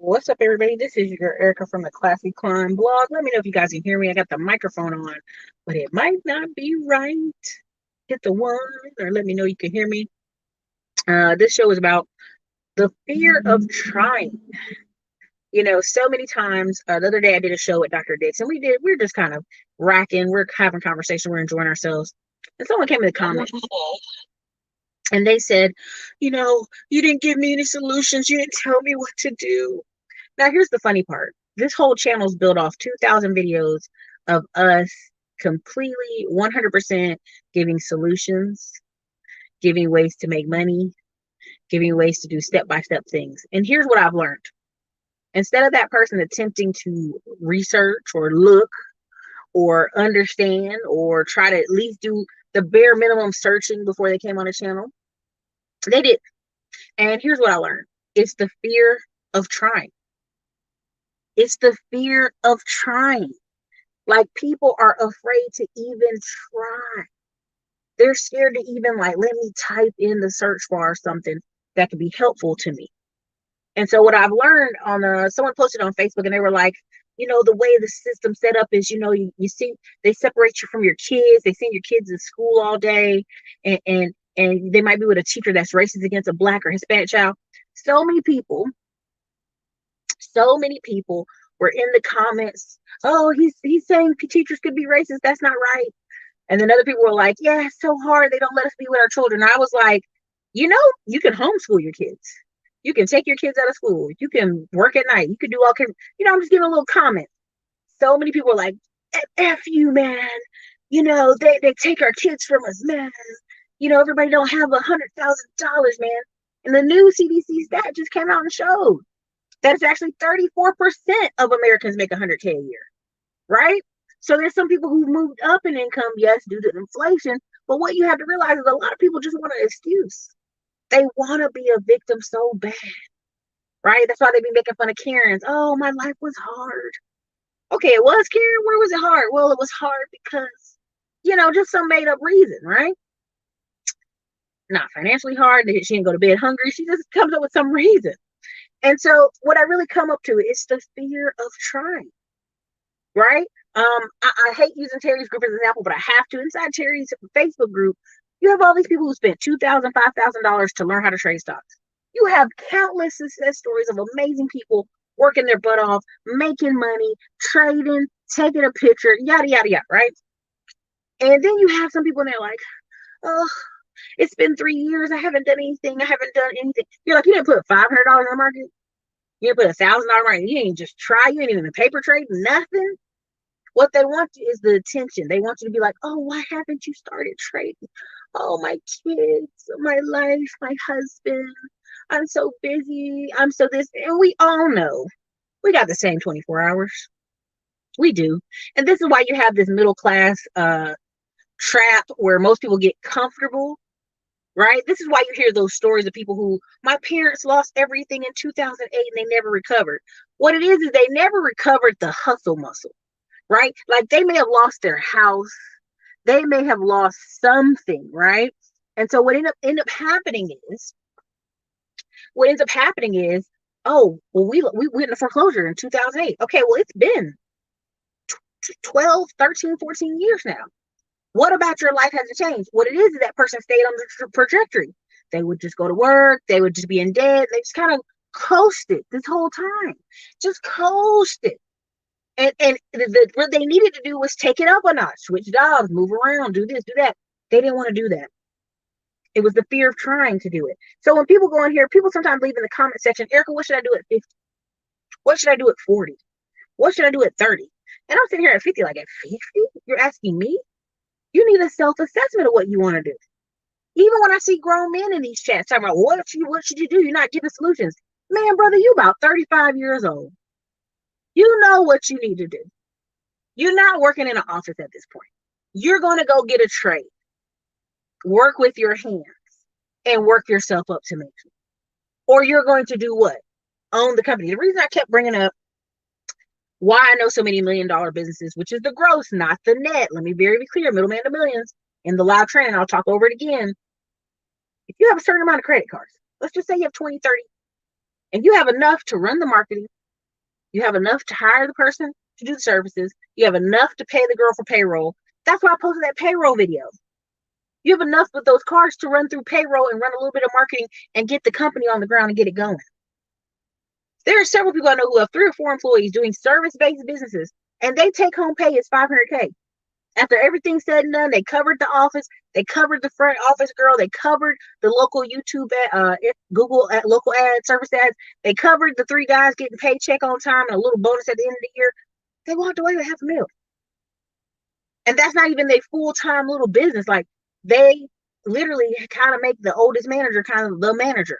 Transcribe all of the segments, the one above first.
What's up, everybody? This is your Erica from the Classy Climb blog. Let me know if you guys can hear me. I got the microphone on, but it might not be right. Hit the one, or let me know you can hear me. This show is about the fear of trying. So many times. The other day I did a show with Dr. Dix, and we were just kind of racking. We're having conversation. We're enjoying ourselves. And someone came in the comments and they said, you didn't give me any solutions. You didn't tell me what to do. Now, here's the funny part. This whole channel is built off 2,000 videos of us completely 100% giving solutions, giving ways to make money, giving ways to do step-by-step things. And here's what I've learned. Instead of that person attempting to research or look or understand or try to at least do the bare minimum searching before they came on the channel, they did. And here's what I learned. It's the fear of trying. It's the fear of trying. Like, people are afraid to even try. They're scared to even let me type in the search bar something that could be helpful to me. And so what I've learned someone posted on Facebook, and they were like, the way the system set up is, you see, they separate you from your kids. They send your kids to school all day, and they might be with a teacher that's racist against a Black or Hispanic child. So many people were in the comments, oh, he's saying teachers could be racist. That's not right. And then other people were like, yeah, it's so hard. They don't let us be with our children. And I was like, you can homeschool your kids. You can take your kids out of school. You can work at night. You can do all kinds. I'm just giving a little comment. So many people were like, F you, man. They take our kids from us, man. Everybody don't have $100,000, man. And the new CDC stat just came out and showed that it's actually 34% of Americans make $100K a year, right? So there's some people who moved up in income, yes, due to inflation. But what you have to realize is a lot of people just want an excuse. They want to be a victim so bad, right? That's why they be making fun of Karens. Oh, my life was hard. Okay, it was, Karen. Where was it hard? Well, it was hard because, just some made up reason, right? Not financially hard. She didn't go to bed hungry. She just comes up with some reason. And so what I really come up to is the fear of trying, right? I hate using Terry's group as an example, but I have to. Inside Terry's Facebook group, you have all these people who spent $2,000, $5,000 to learn how to trade stocks. You have countless success stories of amazing people working their butt off, making money, trading, taking a picture, yada, yada, yada, right? And then you have some people and they're like, oh, it's been 3 years. I haven't done anything. You're like, you didn't put $500 in the market. You didn't put $1,000 market. You didn't just try. You ain't even a paper trade, nothing. What they want is the attention. They want you to be like, oh, why haven't you started trading? Oh, my kids, my life, my husband. I'm so busy. I'm so this. And we all know we got the same 24 hours. We do. And this is why you have this middle class trap where most people get comfortable, right? This is why you hear those stories of people who, my parents lost everything in 2008 and they never recovered. What it is they never recovered the hustle muscle, right? Like, they may have lost their house. They may have lost something, right? And so what ends up happening is, oh, well, we went into foreclosure in 2008. Okay, well, it's been 12, 13, 14 years now. What about your life hasn't changed? What it is that person stayed on the trajectory. They would just go to work. They would just be in debt. They just kind of coasted this whole time. Just coasted. And what they needed to do was take it up a notch, switch jobs, move around, do this, do that. They didn't want to do that. It was the fear of trying to do it. So when people go in here, people sometimes leave in the comment section, Ericka, what should I do at 50? What should I do at 40? What should I do at 30? And I'm sitting here at 50, like, at 50? You're asking me? You need a self-assessment of what you want to do. Even when I see grown men in these chats talking about, what should you do? You're not giving solutions. Man, brother, you about 35 years old. You know what you need to do. You're not working in an office at this point. You're going to go get a trade. Work with your hands and work yourself up to make it. Or you're going to do what? Own the company. The reason I kept bringing up why I know so many $1 million businesses, which is the gross, not the net. Let me be very clear, middleman to millions. In the live training, I'll talk over it again. If you have a certain amount of credit cards, let's just say you have 20, 30, And you have enough to run the marketing. You have enough to hire the person to do the services. You have enough to pay the girl for payroll. That's why I posted that payroll video. You have enough with those cars to run through payroll and run a little bit of marketing and get the company on the ground and get it going. There are several people I know who have 3 or 4 employees doing service-based businesses, and they take home pay is $500K. After everything's said and done, they covered the office, they covered the front office girl, they covered the local YouTube, Google local ad, service ads, they covered the 3 guys getting paycheck on time and a little bonus at the end of the year. They walked away with $500,000. And that's not even their full-time little business. Like, they literally kind of make the oldest manager kind of the manager,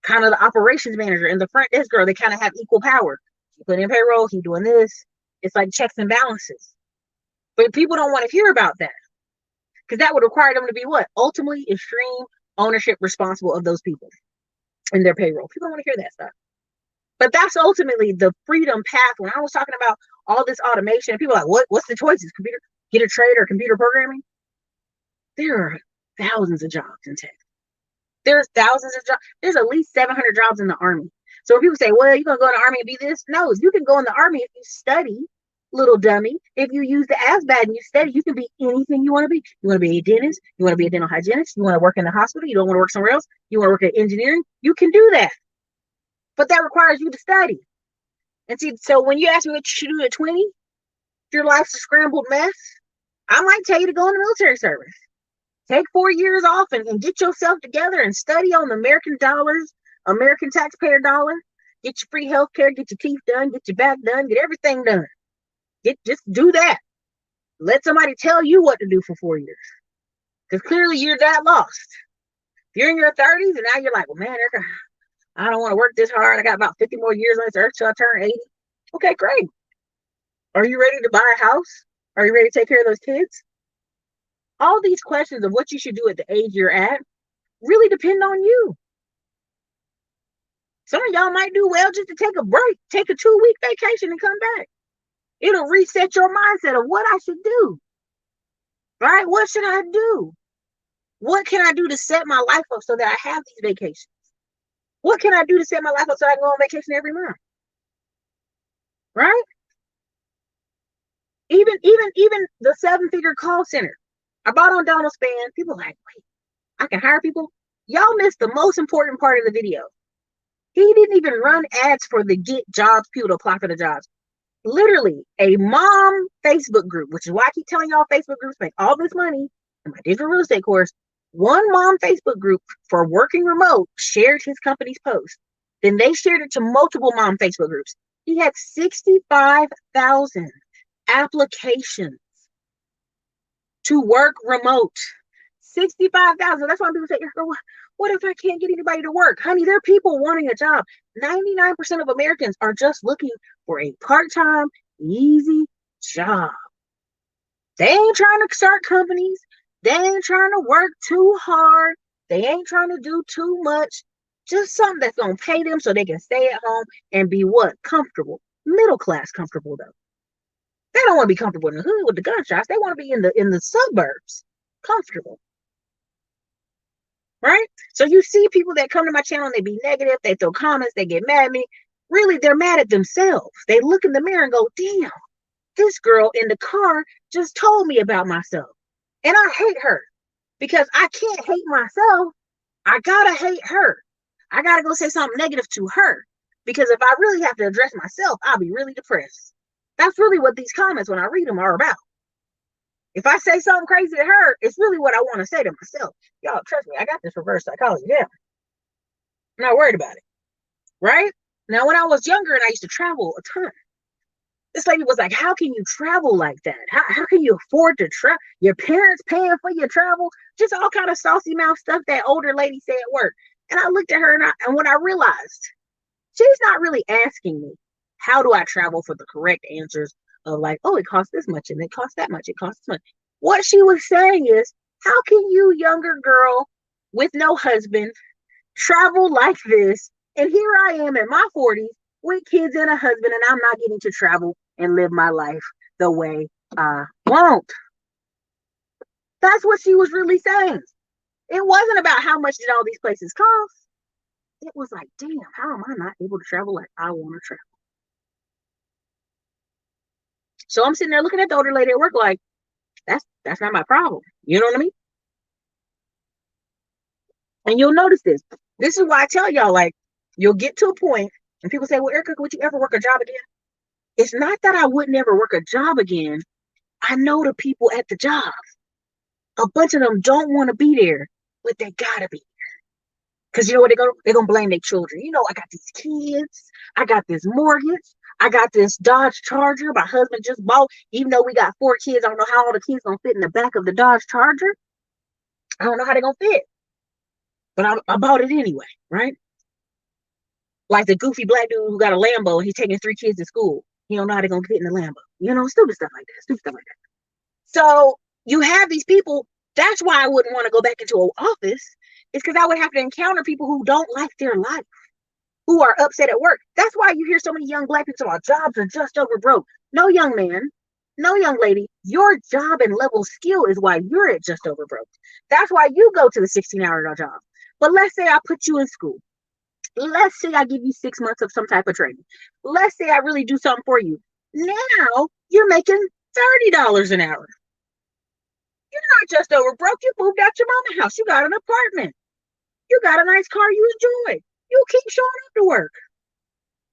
kind of the operations manager, and the front desk girl. They kind of have equal power. He put in payroll, he doing this. It's like checks and balances. But people don't want to hear about that, because that would require them to be what? Ultimately, extreme ownership responsible of those people and their payroll. People don't want to hear that stuff. But that's ultimately the freedom path. When I was talking about all this automation, people are like, what's the choices? Computer, get a trade or computer programming? There are thousands of jobs in tech. There's thousands of jobs. There's at least 700 jobs in the Army. So when people say, well, you're going to go in the Army and be this? No, you can go in the Army if you study, little dummy. If you use the ASVAB and you study, you can be anything you want to be. You want to be a dentist. You want to be a dental hygienist. You want to work in the hospital. You don't want to work somewhere else. You want to work at engineering. You can do that. But that requires you to study. And see, so when you ask me what you should do at 20, if your life's a scrambled mess, I might tell you to go in the military service. Take 4 years off and get yourself together and study on the American dollars, American taxpayer dollar. Get your free health care, get your teeth done, get your back done, get everything done. Just do that. Let somebody tell you what to do for 4 years. Because clearly you're that lost. If you're in your 30s and now you're like, well, man, Ericka, I don't want to work this hard. I got about 50 more years on this earth till I turn 80. Okay, great. Are you ready to buy a house? Are you ready to take care of those kids? All these questions of what you should do at the age you're at really depend on you. Some of y'all might do well just to take a break, take a 2-week vacation and come back. It'll reset your mindset of what I should do. Right? What should I do? What can I do to set my life up so that I have these vacations? What can I do to set my life up so I can go on vacation every month? Right? Even the 7-figure call center. I bought on Donald Span. People are like, wait, I can hire people? Y'all missed the most important part of the video. He didn't even run ads for the get jobs people to apply for the jobs. Literally, a mom Facebook group, which is why I keep telling y'all Facebook groups make all this money in my digital real estate course. One mom Facebook group for working remote shared his company's post. Then they shared it to multiple mom Facebook groups. He had 65,000 applications to work remote. 65,000. That's why people say, what if I can't get anybody to work? Honey, there are people wanting a job. 99% of Americans are just looking for a part-time, easy job. They ain't trying to start companies. They ain't trying to work too hard. They ain't trying to do too much. Just something that's going to pay them so they can stay at home and be what? Comfortable. Middle class comfortable, though. They don't want to be comfortable in the hood with the gunshots. They want to be in the suburbs, comfortable. Right? So you see people that come to my channel and they be negative, they throw comments, they get mad at me. Really, they're mad at themselves. They look in the mirror and go, damn, this girl in the car just told me about myself. And I hate her because I can't hate myself. I gotta hate her. I gotta go say something negative to her, because if I really have to address myself, I'll be really depressed. That's really what these comments, when I read them, are about. If I say something crazy to her, it's really what I want to say to myself. Y'all, trust me, I got this reverse psychology down. I'm not worried about it. Right? Now, when I was younger and I used to travel a ton, this lady was like, how can you travel like that? How can you afford to travel? Your parents paying for your travel? Just all kind of saucy mouth stuff that older lady said at work. And I looked at her and when I realized she's not really asking me, how do I travel for the correct answers of like, oh, it costs this much and it costs that much, it costs this much. What she was saying is, how can you, younger girl with no husband, travel like this? And here I am in my 40s with kids and a husband, and I'm not getting to travel and live my life the way I want. That's what she was really saying. It wasn't about how much did all these places cost. it was like, damn, how am I not able to travel like I want to travel? So I'm sitting there looking at the older lady at work like, that's not my problem. You know what I mean? And you'll notice this. This is why I tell y'all, like, you'll get to a point and people say, well, Ericka, would you ever work a job again? It's not that I would never work a job again. I know the people at the job. A bunch of them don't want to be there, but they gotta be. Because you know what they're gonna blame their children. You know, I got these kids, I got this mortgage, I got this Dodge Charger my husband just bought. Even though we got 4 kids, I don't know how all the kids gonna fit in the back of the Dodge Charger. I don't know how they're gonna fit, but I bought it anyway, right? Like the goofy black dude who got a Lambo and he's taking 3 kids to school. He don't know how they're gonna fit in the Lambo. You know, stupid stuff like that. Stupid stuff like that. So you have these people. That's why I wouldn't want to go back into an office. It's because I would have to encounter people who don't like their life, who are upset at work. That's why you hear so many young black people about jobs are just over broke. No, young man, no, young lady, your job and level of skill is why you're at just over broke. That's why you go to the 16-hour job. But let's say I put you in school. Let's say I give you 6 months of some type of training. Let's say I really do something for you. Now you're making $30 an hour. You're not just over broke. You moved out your mama's house. You got an apartment. You got a nice car you enjoy. You keep showing up to work.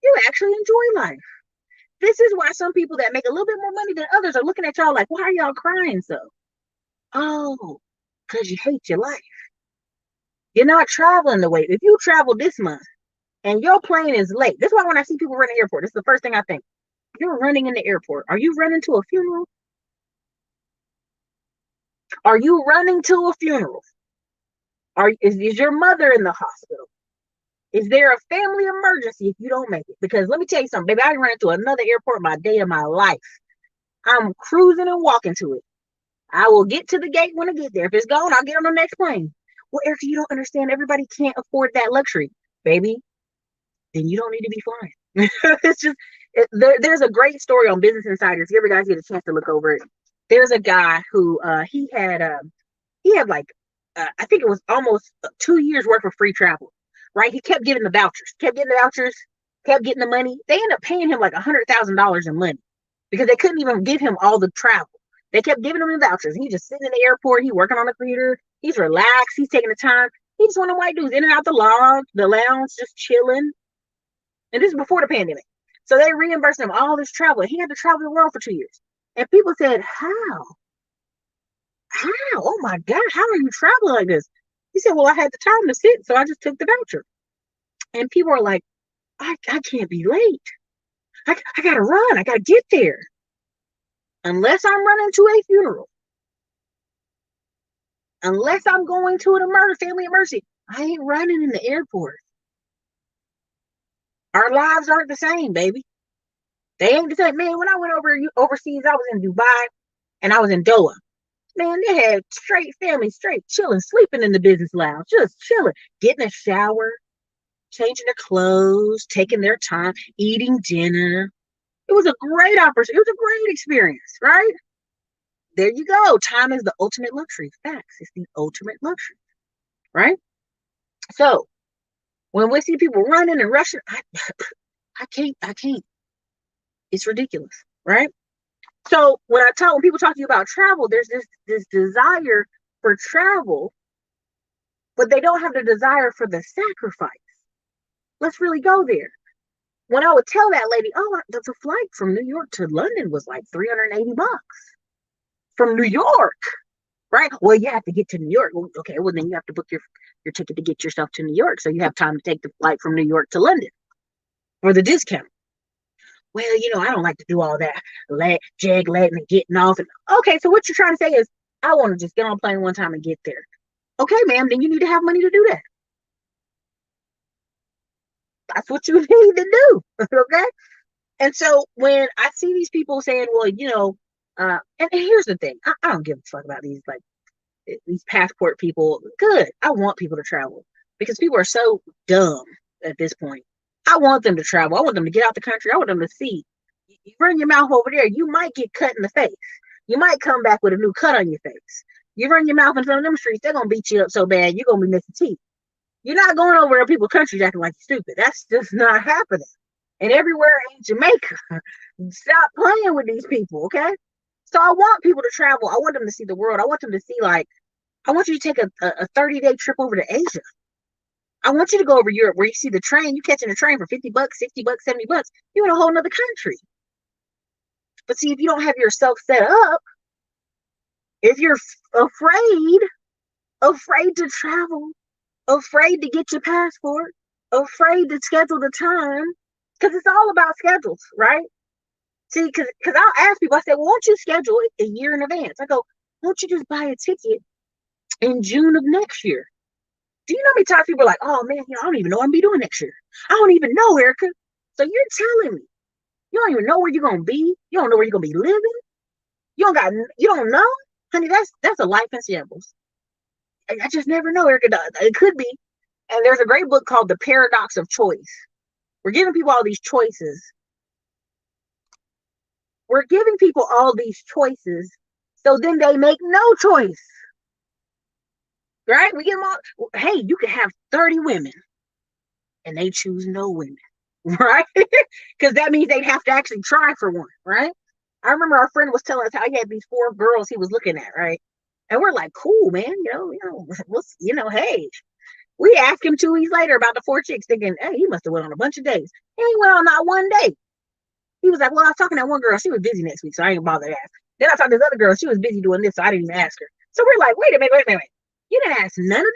You actually enjoy life. This is why some people that make a little bit more money than others are looking at y'all like, why are y'all crying so? Oh, because you hate your life. You're not traveling the way. If you travel this month and your plane is late, this is why when I see people run the airport, this is the first thing I think. You're running in the airport. Are you running to a funeral? Are you running to a funeral? Is your mother in the hospital? Is there a family emergency if you don't make it? Because let me tell you something, baby, I ran into another airport my day of my life. I'm cruising and walking to it. I will get to the gate when I get there. If it's gone, I'll get on the next plane. Well, Ericka, you don't understand. Everybody can't afford that luxury, baby. Then you don't need to be flying. It's just there's a great story on Business Insider. If you ever guys get a chance to look over it, there's a guy who he had like I think it was almost 2 years worth of free travel. Right? He kept getting the vouchers, kept getting the money. They ended up paying him like $100,000 in money because they couldn't even give him all the travel. They kept giving him the vouchers. He just sitting in the airport. He working on the computer. He's relaxed. He's taking the time. He just one of them white dudes in and out the lounge, just chilling. And this is before the pandemic. So they reimbursed him all this travel. He had to travel the world for 2 years. And people said, how? How? Oh my God, how are you traveling like this? He said, well, I had the time to sit, so I just took the voucher. And people are like, I can't be late. I gotta run. I gotta get there. Unless I'm running to a funeral, unless I'm going to an family emergency, I ain't running in the airport. Our lives aren't the same, baby. They ain't the same. Man, when I went overseas, I was in Dubai and I was in Doha. Man, they had straight families, straight chilling, sleeping in the business lounge, just chilling, getting a shower, changing their clothes, taking their time, eating dinner. It was a great opportunity. It was a great experience, right? There you go. Time is the ultimate luxury. Facts. It's the ultimate luxury, right? So when we see people running and rushing, I can't. It's ridiculous, right? So when people talk to you about travel, there's this desire for travel, but they don't have the desire for the sacrifice. Let's really go there. When I would tell that lady, oh, the flight from New York to London was like $380 from New York, right? Well, you have to get to New York. Well, okay, well then you have to book your ticket to get yourself to New York, so you have time to take the flight from New York to London for the discount. Well, I don't like to do all that jag legging and getting off. Okay, so what you're trying to say is, I want to just get on a plane one time and get there. Okay, ma'am, then you need to have money to do that. That's what you need to do. Okay. And so when I see these people saying, well, and here's the thing, I don't give a fuck about these passport people. Good. I want people to travel because people are so dumb at this point. I want them to travel. I want them to get out the country. I want them to see. You run your mouth over there, you might get cut in the face. You might come back with a new cut on your face. You run your mouth in front of them streets, they're going to beat you up so bad, you're going to be missing teeth. You're not going over to people's countries acting like you're stupid. That's just not happening. And everywhere in Jamaica, stop playing with these people, okay? So I want people to travel. I want them to see the world. I want them to see, like, I want you to take a 30-day trip over to Asia. I want you to go over Europe where you see the train, you catching a train for 50 bucks, 60 bucks, 70 bucks. You're in a whole nother country. But see, if you don't have yourself set up, if you're afraid to travel, afraid to get your passport, afraid to schedule the time, because it's all about schedules, right? See, because I'll ask people, I say, well, won't you schedule it a year in advance? I go, won't you just buy a ticket in June of next year? Do you know how many times people are like, oh man, I don't even know what I'm gonna be doing next year. I don't even know, Ericka. So you're telling me you don't even know where you're gonna be? You don't know where you're gonna be living? You don't know? Honey, that's a life in shambles. I just never know, Ericka. It could be. And there's a great book called The Paradox of Choice. We're giving people all these choices. We're giving people all these choices, so then they make no choice. Right? We give them all, hey, you can have 30 women and they choose no women. Right? Because that means they'd have to actually try for one, right? I remember our friend was telling us how he had these 4 girls he was looking at, right? And we're like, cool, man, hey. We asked him 2 weeks later about the 4 chicks, thinking, hey, he must have went on a bunch of dates. He ain't went on not one date. He was like, well, I was talking to that one girl. She was busy next week, so I ain't bothered to ask. Then I talked to this other girl. She was busy doing this, so I didn't even ask her. So we're like, wait a minute. You didn't ask none of them?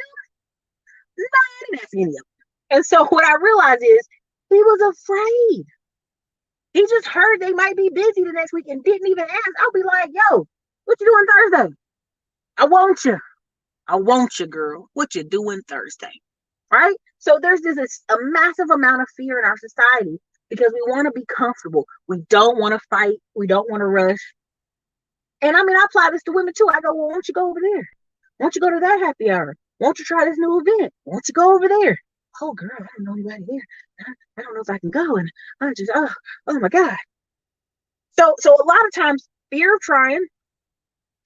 No, I didn't ask any of them. And so what I realized is he was afraid. He just heard they might be busy the next week and didn't even ask. I'll be like, yo, what you doing Thursday? I want you, girl. What you doing Thursday? Right? So there's a massive amount of fear in our society because we want to be comfortable. We don't want to fight. We don't want to rush. And I mean, I apply this to women too. I go, well, won't you go over there? Won't you go to that happy hour? Won't you try this new event? Won't you go over there? Oh, girl, I don't know anybody there. I don't know if I can go. And I just, oh my God. So a lot of times, fear of trying,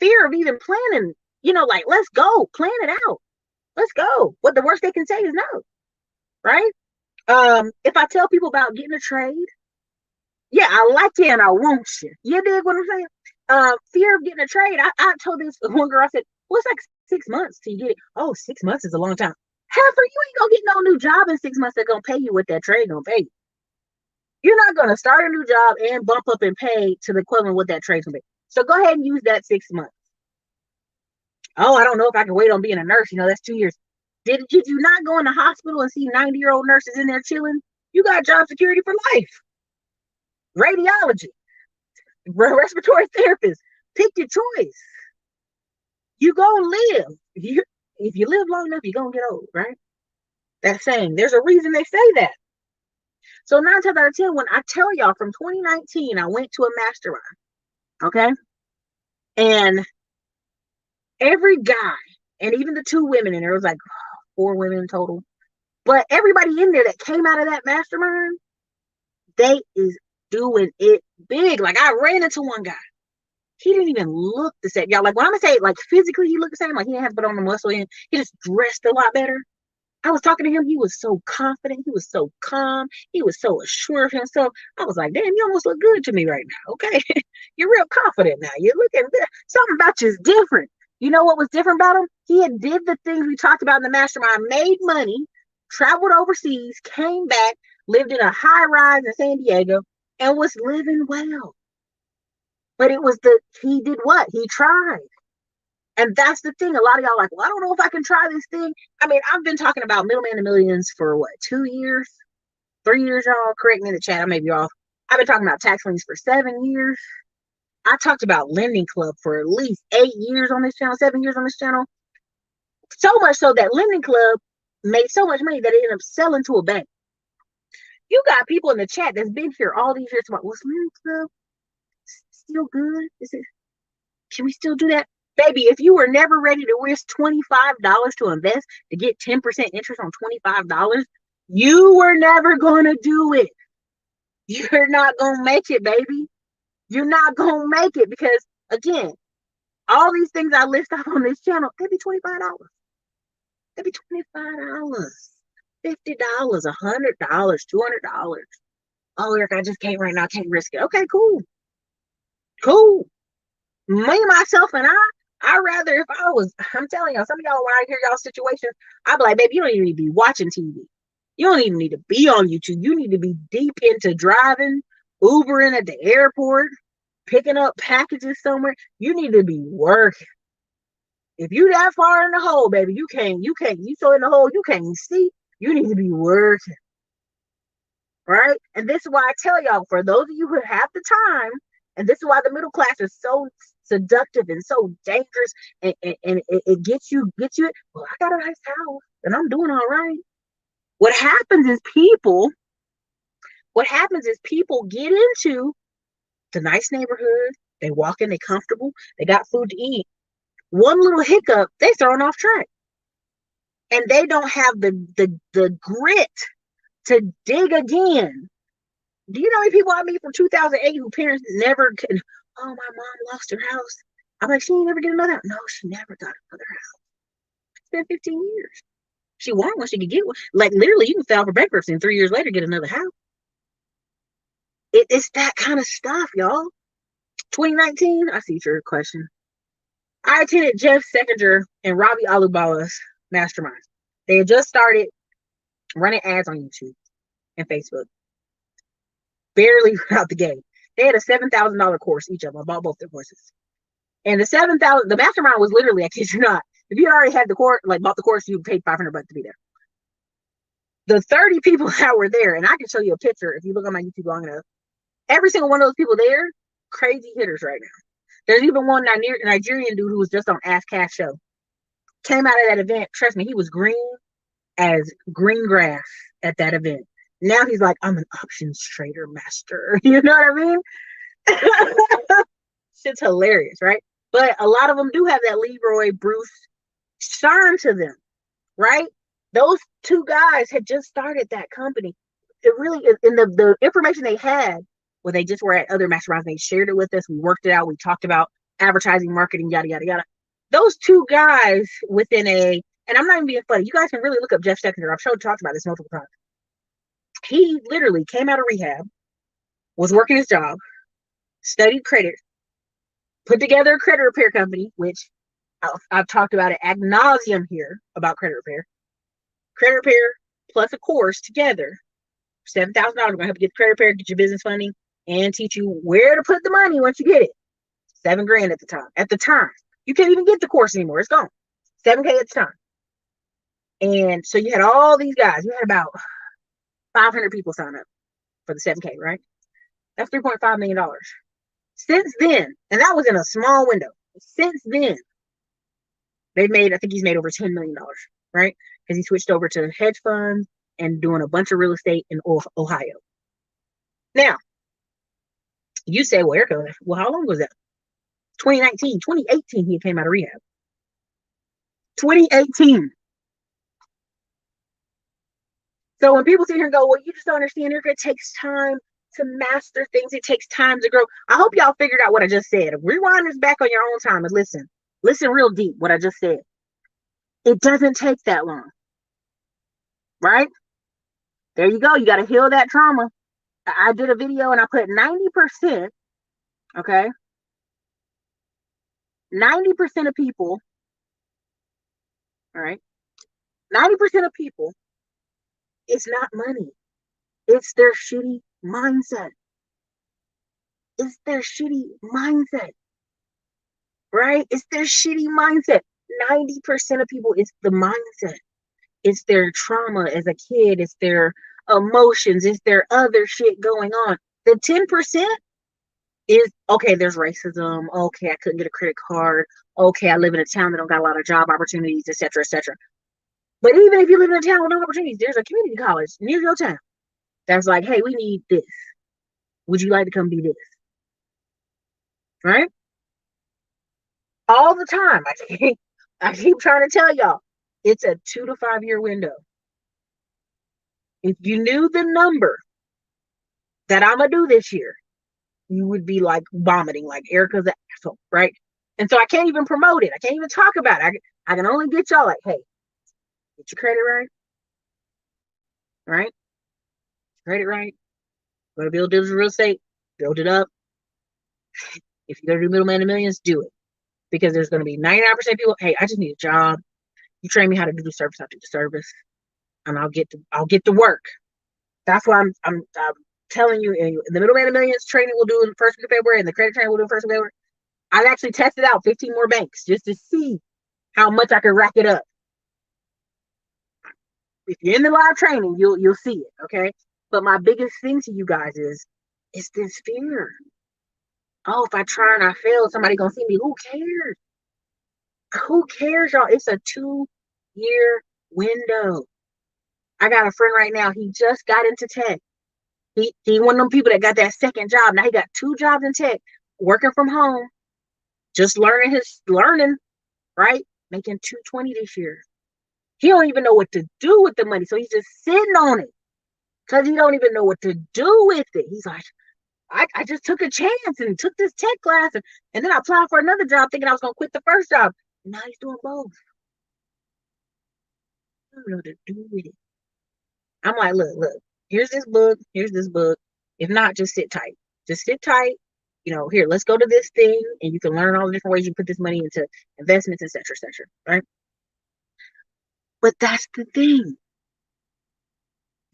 fear of even planning, like, let's go, plan it out. Let's go. What the worst they can say is no, right? If I tell people about getting a trade, yeah, I like you and I want you. You dig what I'm saying? Fear of getting a trade. I told this one girl, I said, well, it's like 6 months till you get it. Oh, 6 months is a long time. Heifer, you ain't gonna get no new job in 6 months that's gonna pay you what that trade gonna pay you. You're not gonna start a new job and bump up in pay to the equivalent of what that trade's gonna be. So go ahead and use that 6 months. Oh, I don't know if I can wait on being a nurse. That's 2 years. Did you not go in the hospital and see 90-year-old nurses in there chilling? You got job security for life. Radiology, respiratory therapist, pick your choice. You gonna live. If you live long enough, you're gonna get old, right? That saying, there's a reason they say that. So 9 times out of 10, when I tell y'all from 2019, I went to a mastermind, okay? And every guy, and even the 2 women, and there was like 4 women total, but everybody in there that came out of that mastermind, they is doing it big. Like, I ran into one guy. He didn't even look the same. Y'all, like, when I'm gonna say, like, physically he looked the same, like he didn't have to put on the muscle in, he just dressed a lot better. I was talking to him. He was so confident. He was so calm. He was so assured of himself. I was like, damn, you almost look good to me right now. Okay. You're real confident now. You're looking good. Something about you is different. You know what was different about him? He had did the things we talked about in the mastermind, made money, traveled overseas, came back, lived in a high rise in San Diego, and was living well. But it was he did what? He tried. And that's the thing. A lot of y'all are like, well, I don't know if I can try this thing. I mean, I've been talking about Middleman to Millions for what, 2 years, 3 years, y'all? Correct me in the chat. I may be off. I've been talking about tax liens for 7 years. I talked about Lending Club for at least 8 years on this channel, 7 years on this channel. So much so that Lending Club made so much money that it ended up selling to a bank. You got people in the chat that's been here all these years about, what's Lending Club still good? Can we still do that? Baby, if you were never ready to risk $25 to invest to get 10% interest on $25, you were never going to do it. You're not going to make it, baby. You're not going to make it because, again, all these things I list off on this channel, they'd be $25. They'd be $25. $50, $100, $200. Oh, Eric, I just can't right now. I can't risk it. Okay, cool. Cool. Me, myself, and I rather if I was, I'm telling y'all, some of y'all, when I hear y'all situations, I'd be like, baby, you don't even need to be watching TV. You don't even need to be on YouTube. You need to be deep into driving, Ubering at the airport, picking up packages somewhere. You need to be working. If you that far in the hole, baby, you so in the hole, you can't see. You need to be working. Right? And this is why I tell y'all, for those of you who have the time, and this is why the middle class is so seductive and so dangerous, and it gets you, well, I got a nice house and I'm doing all right. What happens is people get into the nice neighborhood, they walk in, they comfortable, they got food to eat. One little hiccup, they thrown off track. And they don't have the grit to dig again. Do you know how many people I meet from 2008 who parents never could? Oh, my mom lost her house. I'm like, she ain't never get another house. No, she never got another house. It's been 15 years. She wanted one, she could get one. Like literally, you can file for bankruptcy and 3 years later get another house. It's that kind of stuff, y'all. 2019, I see your question. I attended Jeff Seckinger and Robbie Alubala's mastermind. They had just started running ads on YouTube and Facebook. Barely out the gate. They had a $7,000 course, each of them. I bought both their courses. And the $7,000, the mastermind was literally, I kid you not, if you already had the course, like bought the course, you paid $500 to be there. The 30 people that were there, and I can show you a picture if you look on my YouTube long enough. Every single one of those people there, crazy hitters right now. There's even one Nigerian dude who was just on Ask Cash Show. Came out of that event. Trust me, he was green as green grass at that event. Now he's like, I'm an options trader master. You know what I mean? Shit's hilarious, right? But a lot of them do have that Leroy Bruce shine to them, right? Those two guys had just started that company. It really is in the information they had, well, they just were at other masterminds. They shared it with us. We worked it out. We talked about advertising, marketing, yada, yada, yada. Those two guys within and I'm not even being funny. You guys can really look up Jeff Seckinger. I've talked about this multiple times. He literally came out of rehab, was working his job, studied credit, put together a credit repair company, which I've talked about it ad nauseum here about credit repair. Credit repair plus a course together, $7,000. We're going to help you get credit repair, get your business funding, and teach you where to put the money once you get it. $7,000 at the time. At the time, you can't even get the course anymore. It's gone. $7,000 at the time. And so you had all these guys. You had about 500 people sign up for the $7,000, right? That's $3.5 million. Since then, and that was in a small window. Since then, they've made, I think he's made over $10 million, right? Because he switched over to hedge funds and doing a bunch of real estate in Ohio. Now, you say, well, Ericka, well, how long was that? 2019, 2018, he came out of rehab. 2018. So when people sit here and go, well, you just don't understand, Ericka, it takes time to master things. It takes time to grow. I hope y'all figured out what I just said. Rewind this back on your own time and listen. Listen real deep what I just said. It doesn't take that long. Right? There you go. You got to heal that trauma. I did a video and I put 90%, okay? 90% of people, all right? 90% of people, it's not money. It's their shitty mindset. It's their shitty mindset, right? It's their shitty mindset. 90% of people, it's the mindset. It's their trauma as a kid. It's their emotions. It's their other shit going on. The 10% is, okay, there's racism. Okay, I couldn't get a credit card. Okay, I live in a town that don't got a lot of job opportunities, etc., etc. But even if you live in a town with no opportunities, there's a community college near your town that's like, hey, we need this. Would you like to come do this? Right? All the time. I keep trying to tell y'all, it's a 2 to 5 year window. If you knew the number that I'm gonna do this year, you would be like vomiting, like Ericka's an asshole, right? And so I can't even promote it. I can't even talk about it. I can only get y'all like, hey, get your credit right. right? Credit right. Going to build digital real estate, build it up. If you're going to do middleman of millions, do it. Because there's going to be 99% of people, hey, I just need a job. You train me how to do the service, I'll do the service, and I'll get to work. That's why I'm telling you, in the middleman of millions training we'll do in the first week of February, and the credit training we'll do in the first week of February. I've actually tested out 15 more banks just to see how much I can rack it up. If you're in the live training, you'll see it, okay? But my biggest thing to you guys is this fear. Oh, if I try and I fail, somebody gonna see me. Who cares? Who cares, y'all? It's a 2-year window. I got a friend right now. He just got into tech. He one of them people that got that second job. Now he got 2 jobs in tech, working from home, just learning, right? Making 220 this year. He don't even know what to do with the money, so he's just sitting on it because he don't even know what to do with it. He's like, I just took a chance and took this tech class, and then I applied for another job thinking I was gonna quit the first job. And now he's doing both. I don't know what to do with it. I'm like, look, here's this book, here's this book. If not, just sit tight. Just sit tight. Here, let's go to this thing, and you can learn all the different ways you put this money into investments, etc., right? But that's the thing.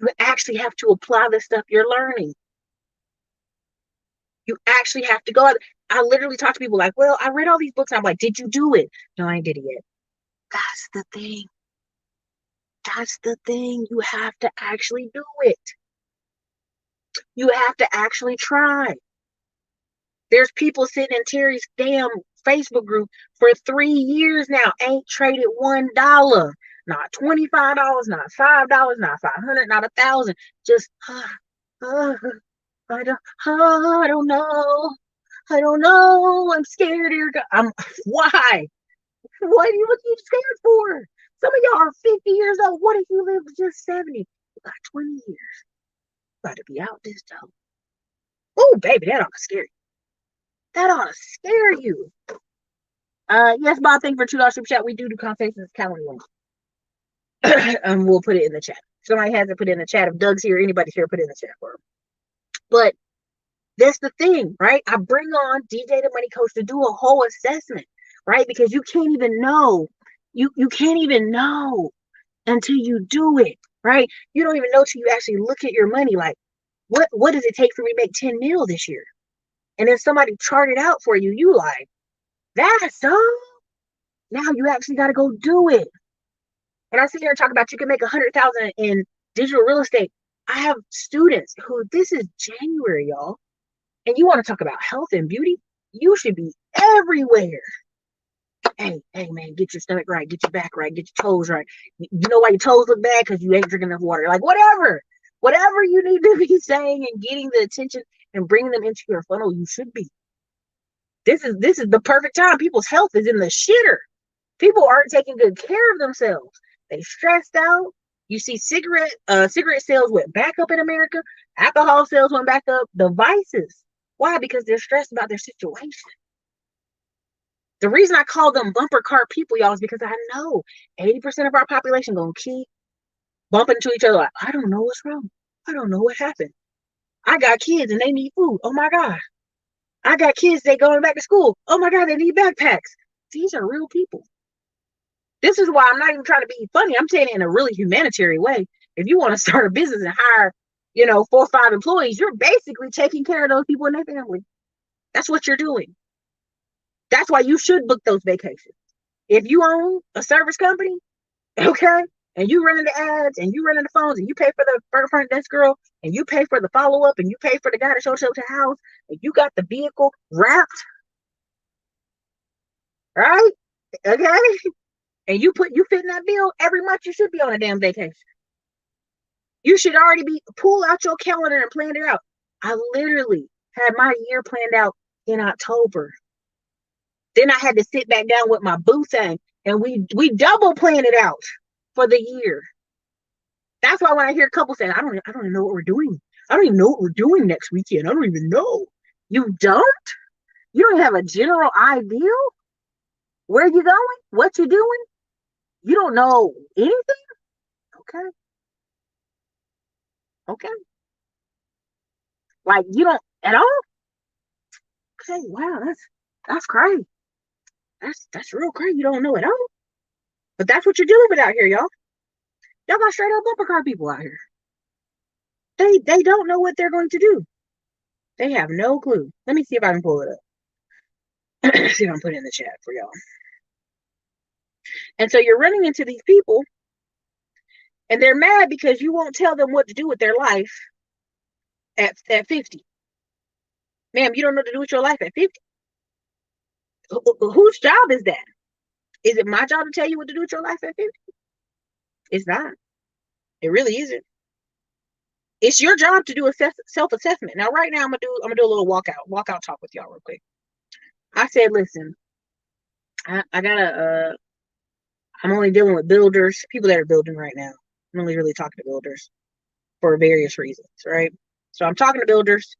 You actually have to apply the stuff you're learning. You actually have to go. I literally talk to people like, well, I read all these books. I'm like, did you do it? No, I ain't did it yet. That's the thing. That's the thing. You have to actually do it. You have to actually try. There's people sitting in Terry's damn Facebook group for 3 years now, ain't traded $1. Not $25, not $5, not 500, not 1,000. Just, uh, I don't, I don't know. I don't know. I'm scared, Ericka. Why? What are you scared for? Some of y'all are 50 years old. What if you live just 70? You got 20 years. Got to be out this time. Oh, baby, that ought to scare you. That ought to scare you. Yes, Bob, thank you for $2 super chat. We do conversations calendar. We'll put it in the chat. Somebody hasn't put it in the chat. If Doug's here, anybody's here, put it in the chat for him. But that's the thing, right? I bring on DJ the Money Coach to do a whole assessment, right? Because you can't even know. You can't even know until you do it, right? You don't even know till you actually look at your money. Like, what does it take for me to make 10 mil this year? And then somebody chart it out for you. You like, that's so. Now you actually got to go do it. And I sit here and talk about you can make 100,000 in digital real estate. I have students who this is January, y'all, and you want to talk about health and beauty. You should be everywhere. Hey, man, get your stomach right, get your back right, get your toes right. You know why your toes look bad? Because you ain't drinking enough water. Like whatever you need to be saying and getting the attention and bringing them into your funnel, you should be. This is the perfect time. People's health is in the shitter. People aren't taking good care of themselves. They stressed out. You see cigarette sales went back up in America. Alcohol sales went back up. The vices. Why? Because they're stressed about their situation. The reason I call them bumper car people, y'all, is because I know 80% of our population gonna keep bumping into each other like, I don't know what's wrong. I don't know what happened. I got kids and they need food. Oh my God. I got kids, they going back to school. Oh my God, they need backpacks. These are real people. This is why I'm not even trying to be funny. I'm saying it in a really humanitarian way. If you want to start a business and hire, 4 or 5 employees, you're basically taking care of those people and their family. That's what you're doing. That's why you should book those vacations. If you own a service company, okay, and you running the ads and you running the phones and you pay for the front desk girl and you pay for the follow-up and you pay for the guy to show up to the house and you got the vehicle wrapped, right? Okay. And you fit in that bill every month, you should be on a damn vacation. You should already pull out your calendar and plan it out. I literally had my year planned out in October. Then I had to sit back down with my boo thing and we double plan it out for the year. That's why when I hear couples saying, I don't even know what we're doing. I don't even know what we're doing next weekend. I don't even know. You don't? You don't have a general idea where you going, what you're doing? You are doing? What you are doing? You do not know anything? Okay. Okay. Okay. Like you don't at all? Okay, wow, that's crazy. That's real crazy. You don't know at all. But that's what you're dealing with out here, y'all. Y'all got straight up bumper car people out here. They don't know what they're going to do. They have no clue. Let me see if I can pull it up. See if I can put it in the chat for y'all. And so you're running into these people, and they're mad because you won't tell them what to do with their life at 50. Ma'am, you don't know what to do with your life at 50. Whose job is that? Is it my job to tell you what to do with your life at 50? It's not. It really isn't. It's your job to do a self-assessment. Now, right now, I'm gonna do a little walkout talk with y'all real quick. I said, listen, I gotta I'm only dealing with builders, people that are building right now. I'm only really talking to builders for various reasons, right? So I'm talking to builders,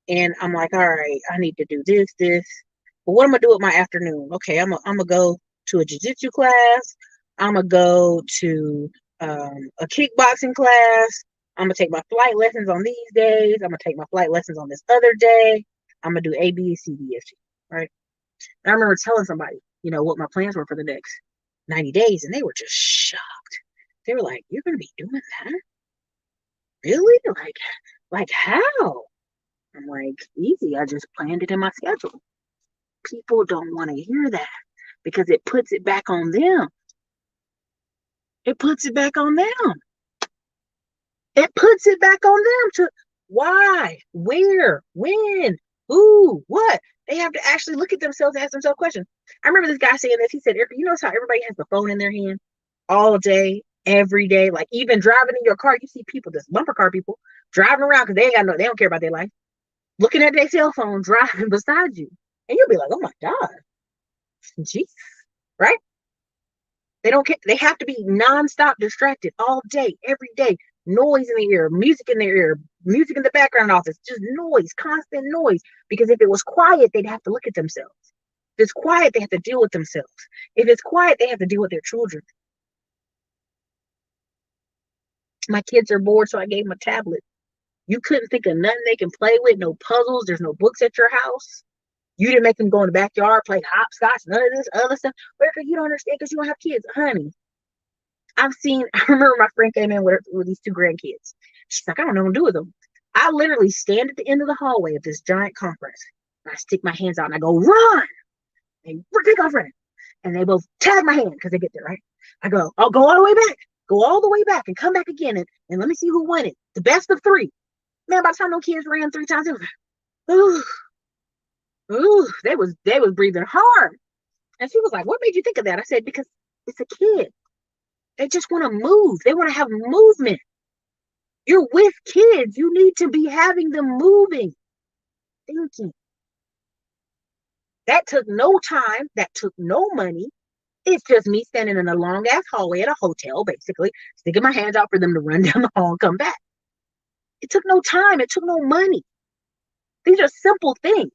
and I'm like, all right, I need to do this. But what am I gonna do with my afternoon? Okay, I'm gonna go to a jiu-jitsu class. I'm gonna go to a kickboxing class. I'm gonna take my flight lessons on these days. I'm gonna take my flight lessons on this other day. I'm gonna do A, B, C, D, F, G, right? And I remember telling somebody, what my plans were for the next 90 days, and they were just shocked. They were like, "You're gonna be doing that? Really? Like how?" I'm like, "Easy. I just planned it in my schedule." People don't want to hear that because it puts it back on them. It puts it back on them. It puts it back on them to why, where, when, who, what. They have to actually look at themselves and ask themselves questions. I remember this guy saying this. He said, Ericka, you notice how everybody has the phone in their hand all day, every day? Like even driving in your car, you see people, this bumper car people, driving around because they don't care about their life, looking at their cell phone, driving beside you. And you'll be like, oh my God, Jesus, right? They don't care. They have to be nonstop distracted all day, every day. Noise in the ear, music in their ear, music in the background office, just noise, constant noise. Because if it was quiet, they'd have to look at themselves. If it's quiet, they have to deal with themselves. If it's quiet, they have to deal with their children. My kids are bored, so I gave them a tablet. You couldn't think of nothing they can play with, no puzzles, there's no books at your house. You didn't make them go in the backyard, play hopscotch, none of this other stuff. Ericka, you don't understand because you don't have kids. Honey, I remember my friend came in with these two grandkids. She's like, I don't know what to do with them. I literally stand at the end of the hallway of this giant conference. And I stick my hands out and I go, run! And take off running. And they both tag my hand because they get there, right? I go, I'll go all the way back. Go all the way back and come back again. And let me see who won it. The best of three. Man, by the time those kids ran 3 times, it was like, they was breathing hard. And she was like, what made you think of that? I said, because it's a kid. They just want to move. They want to have movement. You're with kids. You need to be having them moving, thinking. That took no time. That took no money. It's just me standing in a long ass hallway at a hotel, basically, sticking my hands out for them to run down the hall and come back. It took no time. It took no money. These are simple things.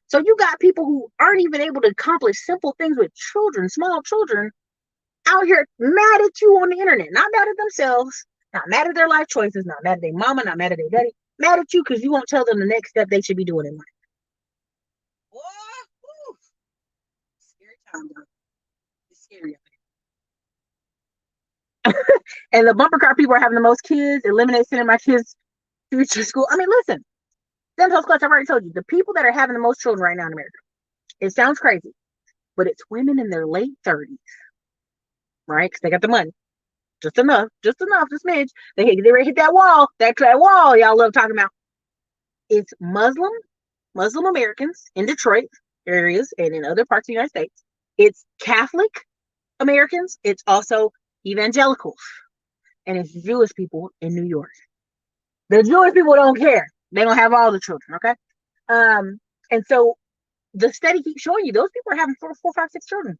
So you got people who aren't even able to accomplish simple things with children, small children, out here mad at you on the internet, not mad at themselves, not mad at their life choices, not mad at their mama, not mad at their daddy, mad at you because you won't tell them the next step they should be doing in life. Oh, scary time, though. It's scary. And the bumper car people are having the most kids, eliminate sending my kids to school. I mean, listen, Dental's Clutch, I've already told you, the people that are having the most children right now in America, it sounds crazy, but it's women in their late 30s, right? Because they got the money. Just enough, just smidge. They ready to hit that wall, that wall y'all love talking about. It's Muslim Americans in Detroit areas and in other parts of the United States. It's Catholic Americans. It's also evangelicals. And it's Jewish people in New York. The Jewish people don't care. They don't have all the children, okay? And so the study keeps showing you those people are having 4, 5, 6 children.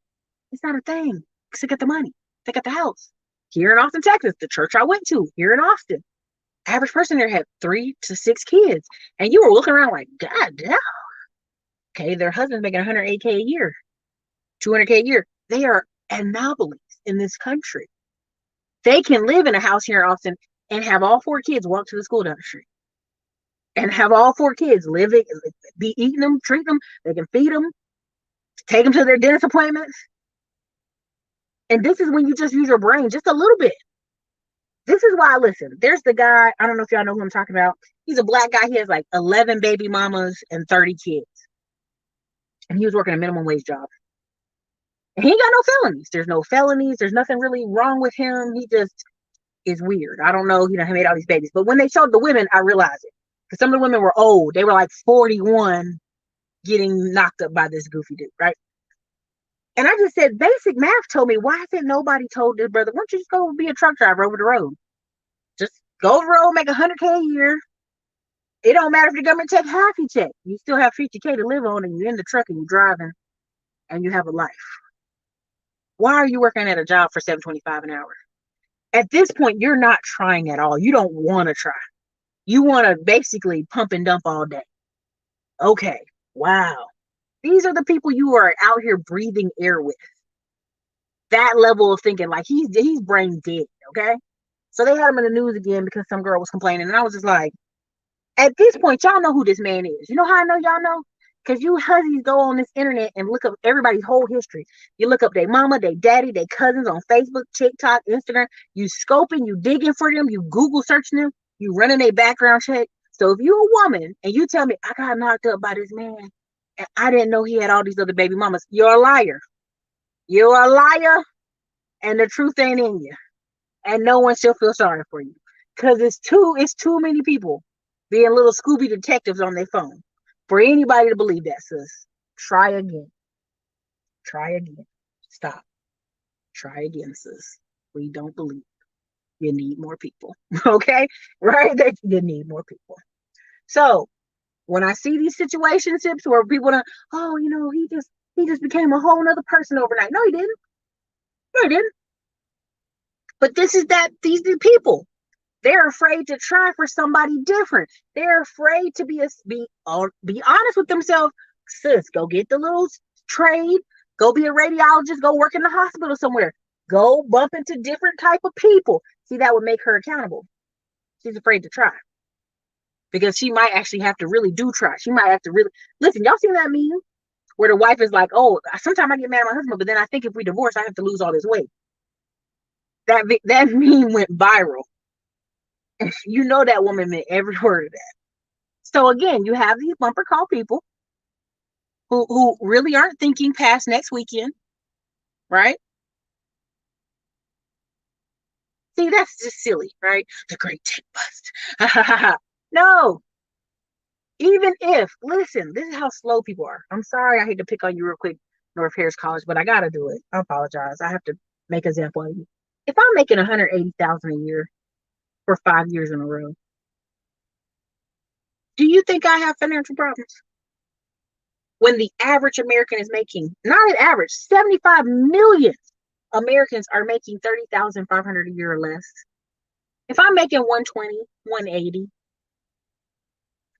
It's not a thing because they got the money. They got the house. Here in Austin, Texas, the church I went to here in Austin, average person there had 3 to 6 kids. And you were looking around like, God damn. Okay, their husband's making $108K a year, $200K a year. They are anomalies in this country. They can live in a house here in Austin and have all 4 kids walk to the school down the street and have all 4 kids living, be eating them, treat them. They can feed them, take them to their dentist appointments. And this is when you just use your brain just a little bit. This is why, listen, there's the guy, I don't know if y'all know who I'm talking about. He's a black guy. He has like 11 baby mamas and 30 kids. And he was working a minimum wage job. And he ain't got no felonies. There's no felonies. There's nothing really wrong with him. He just is weird. I don't know. He made all these babies. But when they showed the women, I realized it. Because some of the women were old. They were like 41 getting knocked up by this goofy dude, right? And I just said, basic math told me, why hasn't nobody told this brother, why don't you just go be a truck driver over the road? Just go over the road, make $100K a year. It don't matter if the government take half your check. You still have $50K to live on, and you're in the truck and you're driving and you have a life. Why are you working at a job for $7.25 an hour? At this point, you're not trying at all. You don't want to try. You want to basically pump and dump all day. Okay. Wow. These are the people you are out here breathing air with. That level of thinking, like he's brain dead. Okay. So they had him in the news again because some girl was complaining. And I was just like, at this point, y'all know who this man is. You know how I know y'all know? Because you hussies go on this internet and look up everybody's whole history. You look up their mama, their daddy, their cousins on Facebook, TikTok, Instagram. You scoping, you digging for them, you Google searching them, you running a background check. So if you're a woman and you tell me I got knocked up by this man and I didn't know he had all these other baby mamas, you're a liar. You're a liar, and the truth ain't in you. And no one shall feel sorry for you. Because it's too many people being little Scooby detectives on their phone for anybody to believe that, sis. Try again. Try again. Stop. Try again, sis. We don't believe. You need more people. Okay? Right? You need more people. So when I see these situationships where people are, oh, he just became a whole nother person overnight. No, he didn't. No, he didn't. But these are people. They're afraid to try for somebody different. They're afraid to be honest with themselves. Sis, go get the little trade. Go be a radiologist. Go work in the hospital somewhere. Go bump into different type of people. See, that would make her accountable. She's afraid to try because she might actually have to really do try. She might have to really listen. Y'all seen that meme where the wife is like, "Oh, sometimes I get mad at my husband, but then I think if we divorce, I have to lose all this weight." That meme went viral. You know that woman meant every word of that. So again, you have these bumper call people who really aren't thinking past next weekend, right? See, that's just silly, right? The great tech bust. No, even if, listen, this is how slow people are. I'm sorry, I hate to pick on you real quick, North Harris College, but I gotta do it. I apologize. I have to make an example of you. If I'm making 180,000 a year for 5 years in a row, do you think I have financial problems? When the average American is making, not an average, 75 million Americans are making 30,500 a year or less. If I'm making 120, 180,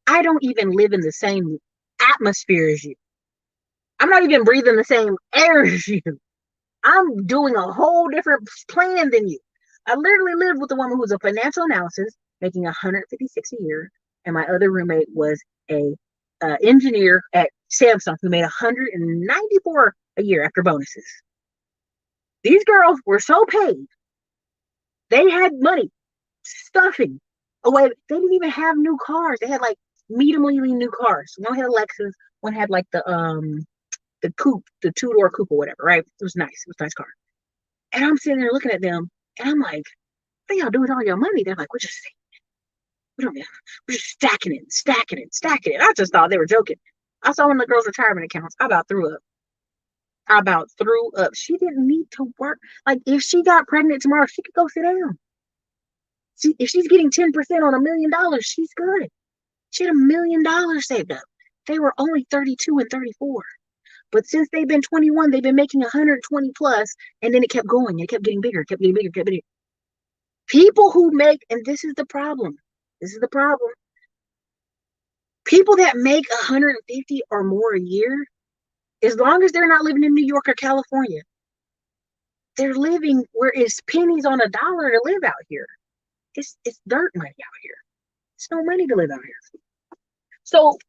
I don't even live in the same atmosphere as you. I'm not even breathing the same air as you. I'm doing a whole different plan than you. I literally lived with a woman who's a financial analysis making 156 a year, and my other roommate was a engineer at Samsung who made 194 a year after bonuses. These girls were so paid. They had money stuffing away. They didn't even have new cars. They had like mediumly new cars. One had a Lexus, one had like the coupe, the two-door coupe or whatever, right? It was nice. It was a nice car. And I'm sitting there looking at them, and I'm like, what y'all doing with all your money? They're like, we're just stacking it, stacking it, stacking it. I just thought they were joking. I saw one of the girls' retirement accounts. I about threw up. She didn't need to work. Like, if she got pregnant tomorrow, she could go sit down. If she's getting 10% on $1 million, she's good. She had $1 million saved up. They were only 32 and 34. But since they've been 21, they've been making 120 plus, and then it kept going. It kept getting bigger, kept getting bigger, kept getting bigger. People who make, and this is the problem. This is the problem. People that make 150 or more a year, as long as they're not living in New York or California, they're living where it's pennies on a dollar to live out here. It's dirt money out here. It's no money to live out here.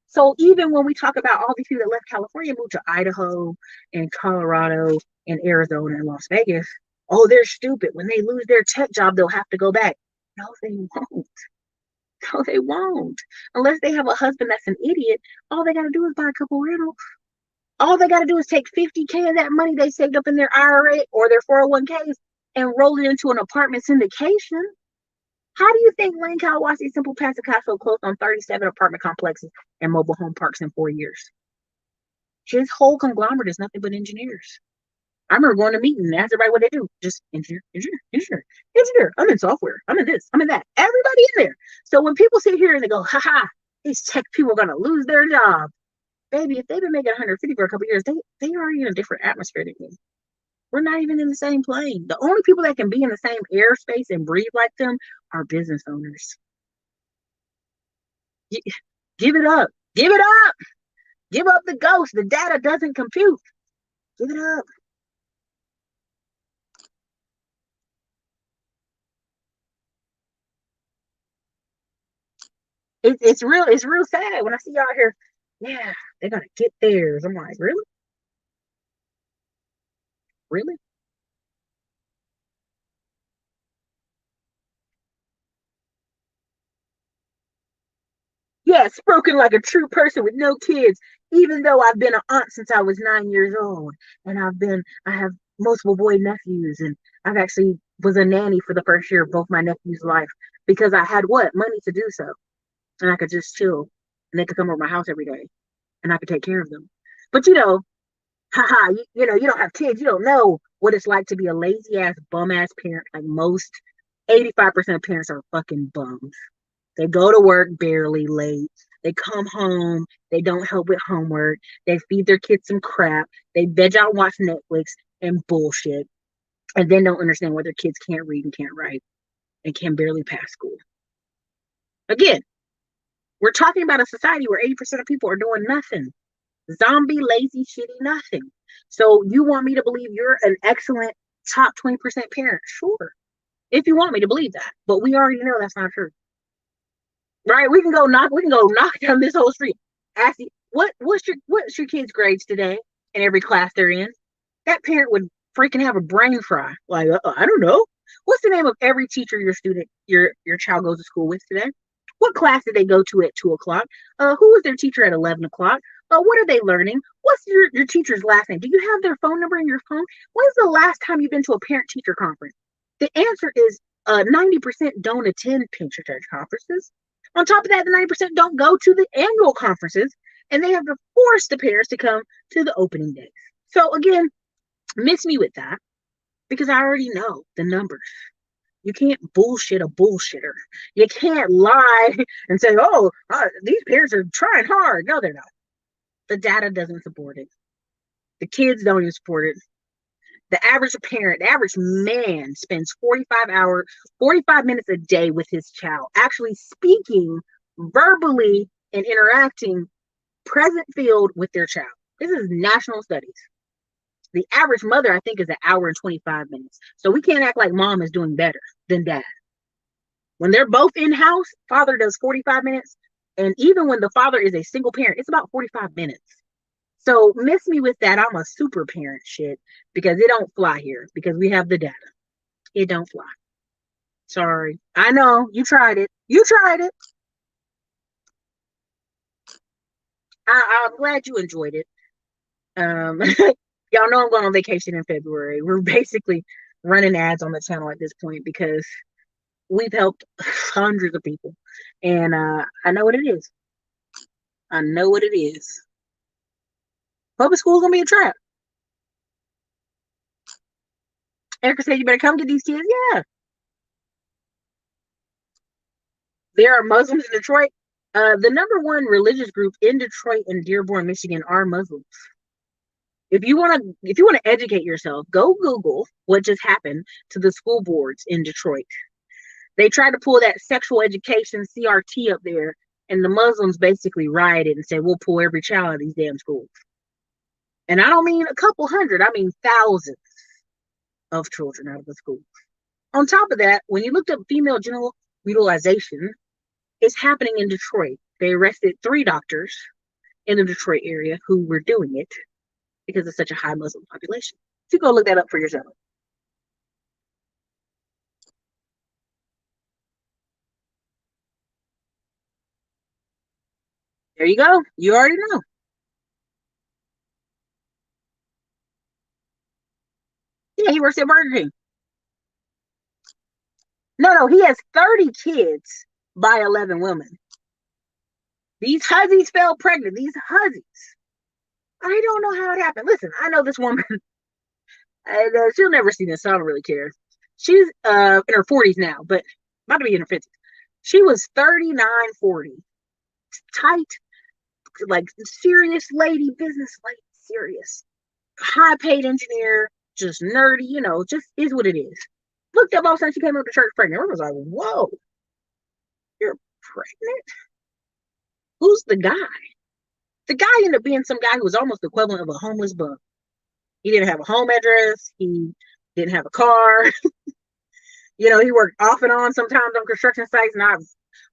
So even when we talk about all these people that left California, moved to Idaho and Colorado and Arizona and Las Vegas, oh, they're stupid. When they lose their tech job, they'll have to go back. No, they won't. No, they won't. Unless they have a husband that's an idiot, all they got to do is buy a couple rentals. All they got to do is take 50K of that money they saved up in their IRA or their 401ks and roll it into an apartment syndication. How do you think Lane Kalawasi Simple Passive Castle closed on 37 apartment complexes and mobile home parks in 4 years? His whole conglomerate is nothing but engineers. I remember going to meeting and asked everybody what they do. Just engineer, engineer, engineer, engineer. I'm in software. I'm in this. I'm in that. Everybody in there. So when people sit here and they go, haha, these tech people are going to lose their job. Baby, if they've been making 150 for a couple of years, they are in a different atmosphere than me. We're not even in the same plane. The only people that can be in the same airspace and breathe like them are business owners. Give it up. Give it up. Give up the ghost. The data doesn't compute. Give it up. It's real sad when I see y'all here. Yeah, they're gonna get theirs. I'm like, really? Really? Yeah, spoken like a true person with no kids, even though I've been an aunt since I was 9 years old. And I have multiple boy nephews, and I've actually was a nanny for the first year of both my nephews' life because I had what? Money to do so. And I could just chill. And they could come over my house every day and I could take care of them. But haha, you don't have kids, you don't know what it's like to be a lazy ass, bum ass parent. Like most 85% of parents are fucking bums. They go to work barely late. They come home. They don't help with homework. They feed their kids some crap. They veg out and watch Netflix and bullshit. And then don't understand why their kids can't read and can't write and can barely pass school. Again, we're talking about a society where 80% of people are doing nothing. Zombie, lazy, shitty, nothing. So you want me to believe you're an excellent top 20% parent? Sure. If you want me to believe that. But we already know that's not true. Right? We can go knock down this whole street. Ask you, what's your kids' grades today in every class they're in? That parent would freaking have a brain fry. Like, I don't know. What's the name of every teacher your child goes to school with today? What class did they go to at 2 o'clock? Who was their teacher at 11 o'clock? What are they learning? What's your teacher's last name? Do you have their phone number in your phone? When's the last time you've been to a parent teacher conference? The answer is 90% don't attend parent teacher conferences. On top of that, the 90% don't go to the annual conferences, and they have to force the parents to come to the opening days. So again, miss me with that because I already know the numbers. You can't bullshit a bullshitter. You can't lie and say, oh, these parents are trying hard. No, they're not. The data doesn't support it. The kids don't even support it. The average parent, the average man spends 45 minutes a day with his child, actually speaking verbally and interacting present field with their child. This is national studies. The average mother, I think, is an hour and 25 minutes. So we can't act like mom is doing better than dad. When they're both in house, father does 45 minutes. And even when the father is a single parent, it's about 45 minutes. So miss me with that. I'm a super parent shit because it don't fly here because we have the data. It don't fly. Sorry. I know you tried it. You tried it. I'm glad you enjoyed it. Y'all know I'm going on vacation in February. We're basically running ads on the channel at this point because we've helped hundreds of people. And I know what it is. I know what it is. Public school's gonna be a trap. Ericka said you better come get these kids. Yeah. There are Muslims in Detroit. The number one religious group in Detroit and Dearborn, Michigan are Muslims. If you want to educate yourself, go Google what just happened to the school boards in Detroit. They tried to pull that sexual education CRT up there, and the Muslims basically rioted and said, we'll pull every child out of these damn schools. And I don't mean a couple hundred, I mean thousands of children out of the school. On top of that, when you looked up female genital utilization is happening in Detroit. They arrested 3 doctors in the Detroit area who were doing it because it's such a high Muslim population. So you go look that up for yourself. There you go. You already know. Yeah, he works at Burger King. No, he has 30 kids by 11 women. These huzzies fell pregnant. These huzzies. I don't know how it happened. Listen, I know this woman, and she'll never see this, so I don't really care. She's in her 40s now, but about to be in her 50s. She was 39, 40. Tight, like serious lady, business lady, serious. High paid engineer, just nerdy, just is what it is. Looked up all of a sudden she came up to church pregnant. I was like, whoa, you're pregnant? Who's the guy? The guy ended up being some guy who was almost the equivalent of a homeless bum. He didn't have a home address. He didn't have a car. He worked off and on sometimes on construction sites, not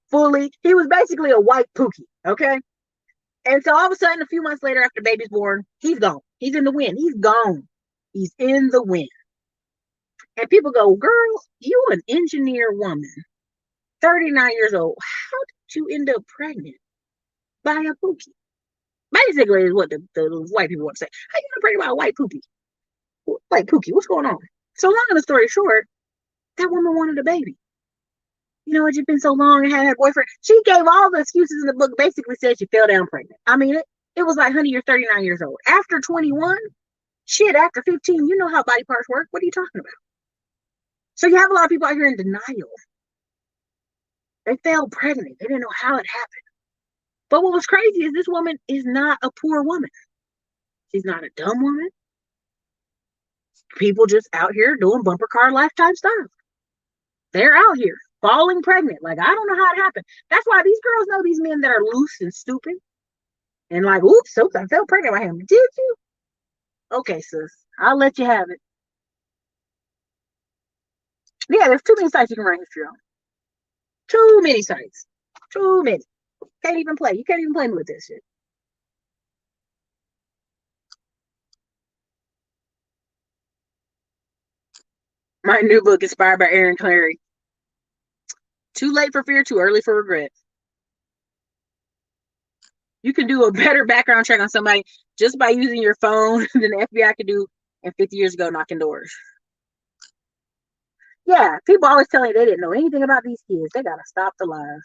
fully. He was basically a white pookie, okay? And so all of a sudden, a few months later, after the baby's born, he's gone. He's in the wind. He's gone. He's in the wind. And people go, girl, you an engineer woman, 39 years old. How did you end up pregnant by a pookie? Basically, is what the white people want to say. How you gonna pregnant by a white pookie? White pookie, what's going on? So long of the story short, that woman wanted a baby. It's just been so long and had a boyfriend. She gave all the excuses in the book, basically said she fell down pregnant. I mean, it was like, honey, you're 39 years old. After 21, shit, after 15, you know how body parts work. What are you talking about? So you have a lot of people out here in denial. They fell pregnant. They didn't know how it happened. But what was crazy is this woman is not a poor woman. She's not a dumb woman. People just out here doing bumper car lifetime stuff. They're out here falling pregnant. Like, I don't know how it happened. That's why these girls know these men that are loose and stupid. And like, oops, I fell pregnant by him. Did you? Okay, sis. I'll let you have it. Yeah, there's too many sites you can write history on. Too many sites. Too many. Can't even play. You can't even play me with this shit. My new book, inspired by Aaron Clary. Too late for fear, too early for regret. You can do a better background check on somebody just by using your phone than the FBI could do and 50 years ago knocking doors. Yeah, people always tell me they didn't know anything about these kids. They gotta stop the lies.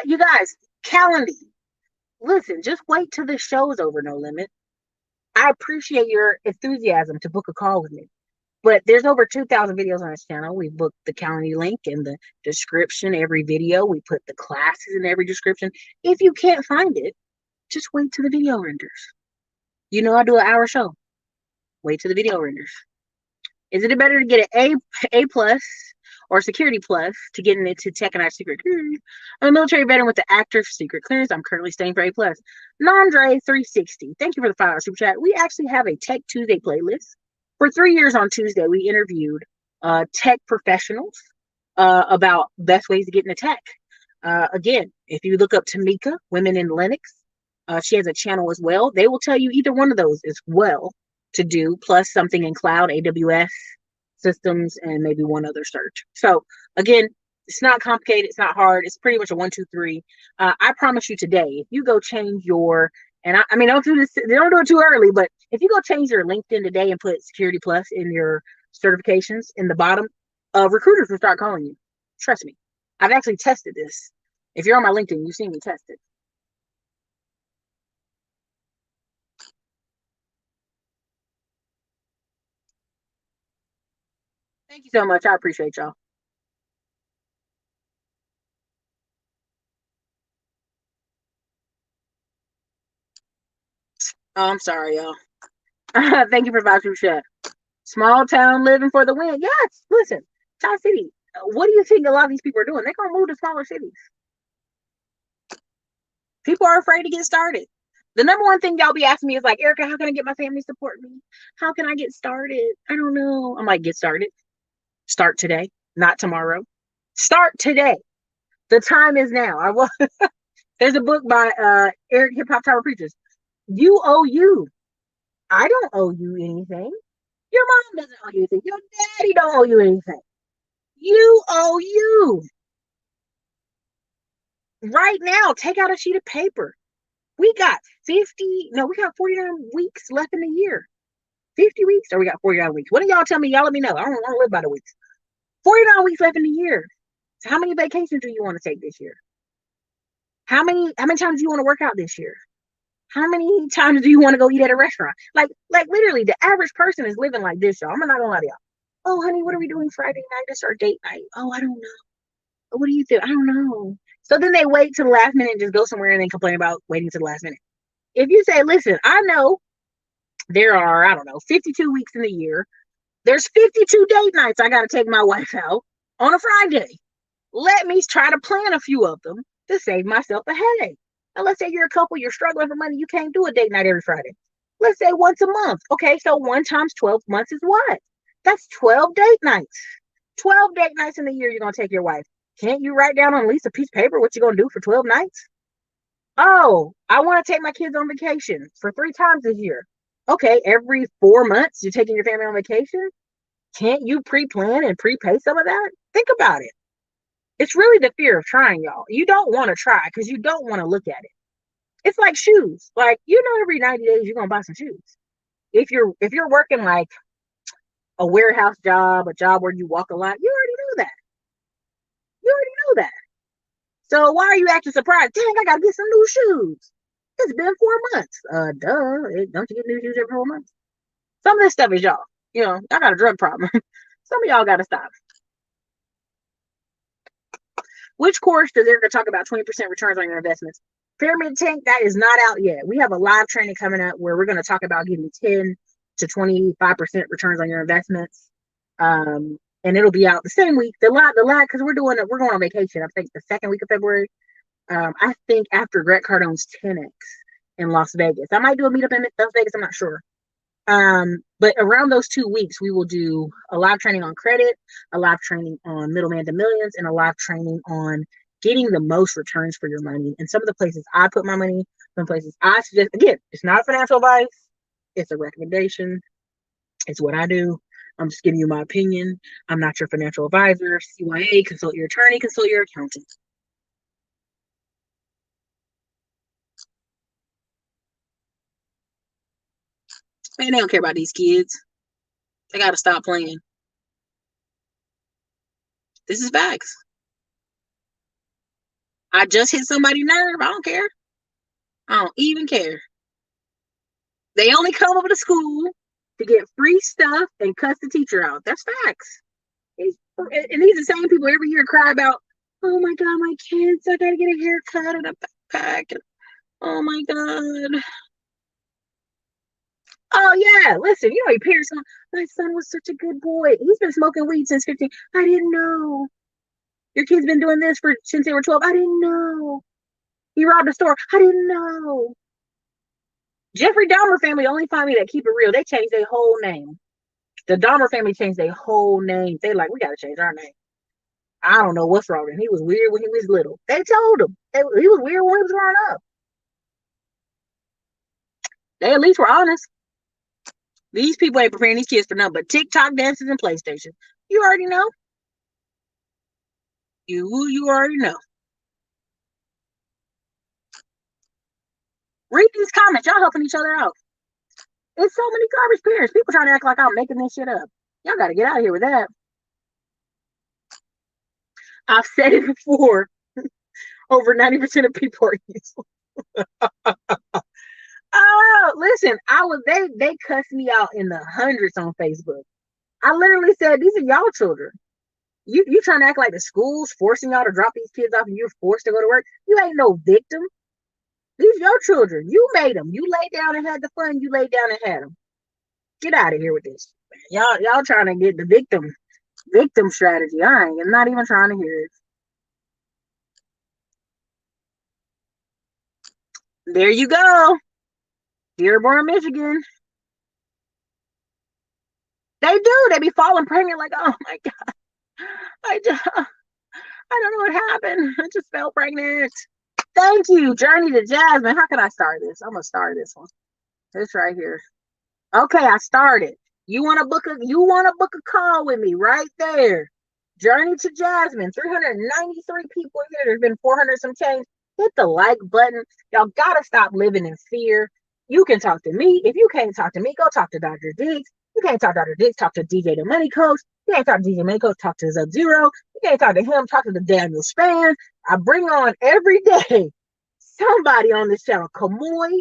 You guys, Calendly. Listen, just wait till this show's over, No Limit. I appreciate your enthusiasm to book a call with me. But there's over 2,000 videos on this channel. We booked the Calendly link in the description, every video. We put the classes in every description. If you can't find it, just wait till the video renders. I do an hour show. Wait till the video renders. Is it better to get an A plus or security plus to get into tech and secret clearance? I'm a military veteran with the active secret clearance. I'm currently staying for A plus. Nandre 360. Thank you for the $5 super chat. We actually have a Tech Tuesday playlist. For 3 years on Tuesday, we interviewed tech professionals about best ways to get into tech. Again, if you look up Tamika, Women in Linux, she has a channel as well. They will tell you either one of those as well to do, plus something in cloud, AWS systems, and maybe one other search. So again, it's not complicated. It's not hard. It's pretty much a 1, 2, 3. I promise you today, if you go change your, and I mean, don't do this, don't do it too early, but if you go change your LinkedIn today and put Security Plus in your certifications in the bottom, recruiters will start calling you. Trust me. I've actually tested this. If you're on my LinkedIn, you've seen me test it. Thank you so much. I appreciate y'all. Oh, I'm sorry, y'all. Thank you for vouching chat. Small town living for the win. Yes, listen, Town City. What do you think a lot of these people are doing? They're gonna move to smaller cities. People are afraid to get started. The number one thing y'all be asking me is like, Ericka, how can I get my family to support me? How can I get started? I don't know. I'm like, get started. Start today, not tomorrow. Start today. The time is now. There's a book by Eric Hip Hop Tower Preachers. You owe you. I don't owe you anything. Your mom doesn't owe you anything. Your daddy don't owe you anything. You owe you. Right now, take out a sheet of paper. We got 49 weeks left in the year. 50 weeks, or we got 49 weeks. What do y'all tell me? Y'all let me know. I don't want to live by the weeks. 49 weeks left in the year. So how many vacations do you want to take this year? How many times do you want to work out this year? How many times do you want to go eat at a restaurant? Like literally, the average person is living like this, y'all. I'm not gonna lie to y'all. Oh, honey, what are we doing Friday night? It's our date night. Oh, I don't know. What do you think? I don't know. So then they wait to the last minute and just go somewhere and then complain about waiting to the last minute. If you say, listen, I know there are, I don't know, 52 weeks in the year. There's 52 date nights I got to take my wife out on a Friday. Let me try to plan a few of them to save myself a headache. Now, let's say you're a couple, you're struggling for money, you can't do a date night every Friday. Let's say once a month. Okay, so 1 times 12 months is what? That's 12 date nights. 12 date nights in the year you're going to take your wife. Can't you write down on at least a piece of paper what you're going to do for 12 nights? Oh, I want to take my kids on vacation for 3 times this year. Okay, every 4 months you're taking your family on vacation? Can't you pre-plan and prepay some of that? Think about it. It's really the fear of trying, y'all. You don't want to try because you don't want to look at it. It's like shoes. Like, every 90 days you're gonna buy some shoes. If you're working like a warehouse job, a job where you walk a lot, you already know that. You already know that. So why are you acting surprised? Dang, I gotta get some new shoes. It's been 4 months. Duh. Don't you get new shoes every 4 months? Some of this stuff is y'all. I got a drug problem. Some of y'all gotta stop. Which course does Ericka talk about 20% returns on your investments? Pyramid Tank, that is not out yet. We have a live training coming up where we're going to talk about getting 10 to 25% returns on your investments. And it'll be out the same week. The live, because we're going on vacation. I think the second week of February. I think after Greg Cardone's 10X in Las Vegas. I might do a meetup in Las Vegas. I'm not sure. But around those 2 weeks, we will do a live training on credit, a live training on middleman to millions, and a live training on getting the most returns for your money. And some of the places I put my money, some places I suggest, again, it's not financial advice. It's a recommendation. It's what I do. I'm just giving you my opinion. I'm not your financial advisor. CYA, consult your attorney, consult your accountant. Man, they don't care about these kids. They got to stop playing. This is facts. I just hit somebody's nerve. I don't care. I don't even care. They only come over to school to get free stuff and cuss the teacher out. That's facts. And these are the same people every year cry about, oh my God, my kids, I gotta get a haircut and a backpack. Oh my God. Oh yeah, listen, your parents, my son was such a good boy. He's been smoking weed since 15. I didn't know. Your kid's been doing this since they were 12. I didn't know. He robbed a store. I didn't know. Jeffrey Dahmer family, only family that keep it real. They changed their whole name. The Dahmer family changed their whole name. They like, we got to change our name. I don't know what's wrong with him. He was weird when he was little. They told him. He was weird when he was growing up. They at least were honest. These people ain't preparing these kids for nothing but TikTok dances and PlayStation. You already know. You already know. Read these comments. Y'all helping each other out. It's so many garbage parents. People trying to act like I'm making this shit up. Y'all got to get out of here with that. I've said it before. Over 90% of people are useless. Oh, listen, they cussed me out in the hundreds on Facebook. I literally said, these are y'all children. You trying to act like the school's forcing y'all to drop these kids off and you're forced to go to work. You ain't no victim. These your children. You made them. You laid down and had the fun. You laid down and had them. Get out of here with this. Y'all trying to get the victim strategy. I'm not even trying to hear it. There you go. Dearborn, Michigan. They do. They be falling pregnant like, oh my God. I don't know what happened. I just fell pregnant. Thank you. Journey to Jasmine. How can I start this? I'm gonna start this one. This right here. Okay, I started. You wanna book a call with me right there. Journey to Jasmine. 393 people here. There's been 400 some change. Hit the like button. Y'all gotta stop living in fear. You can talk to me. If you can't talk to me, go talk to Dr. Diggs. You can't talk to Dr. Diggs, talk to DJ the Money Coach. You can't talk to DJ Money Coach, talk to Sub Zero. You can't talk to him, talk to the Daniel Span. I bring on every day somebody on this channel. Kamoy.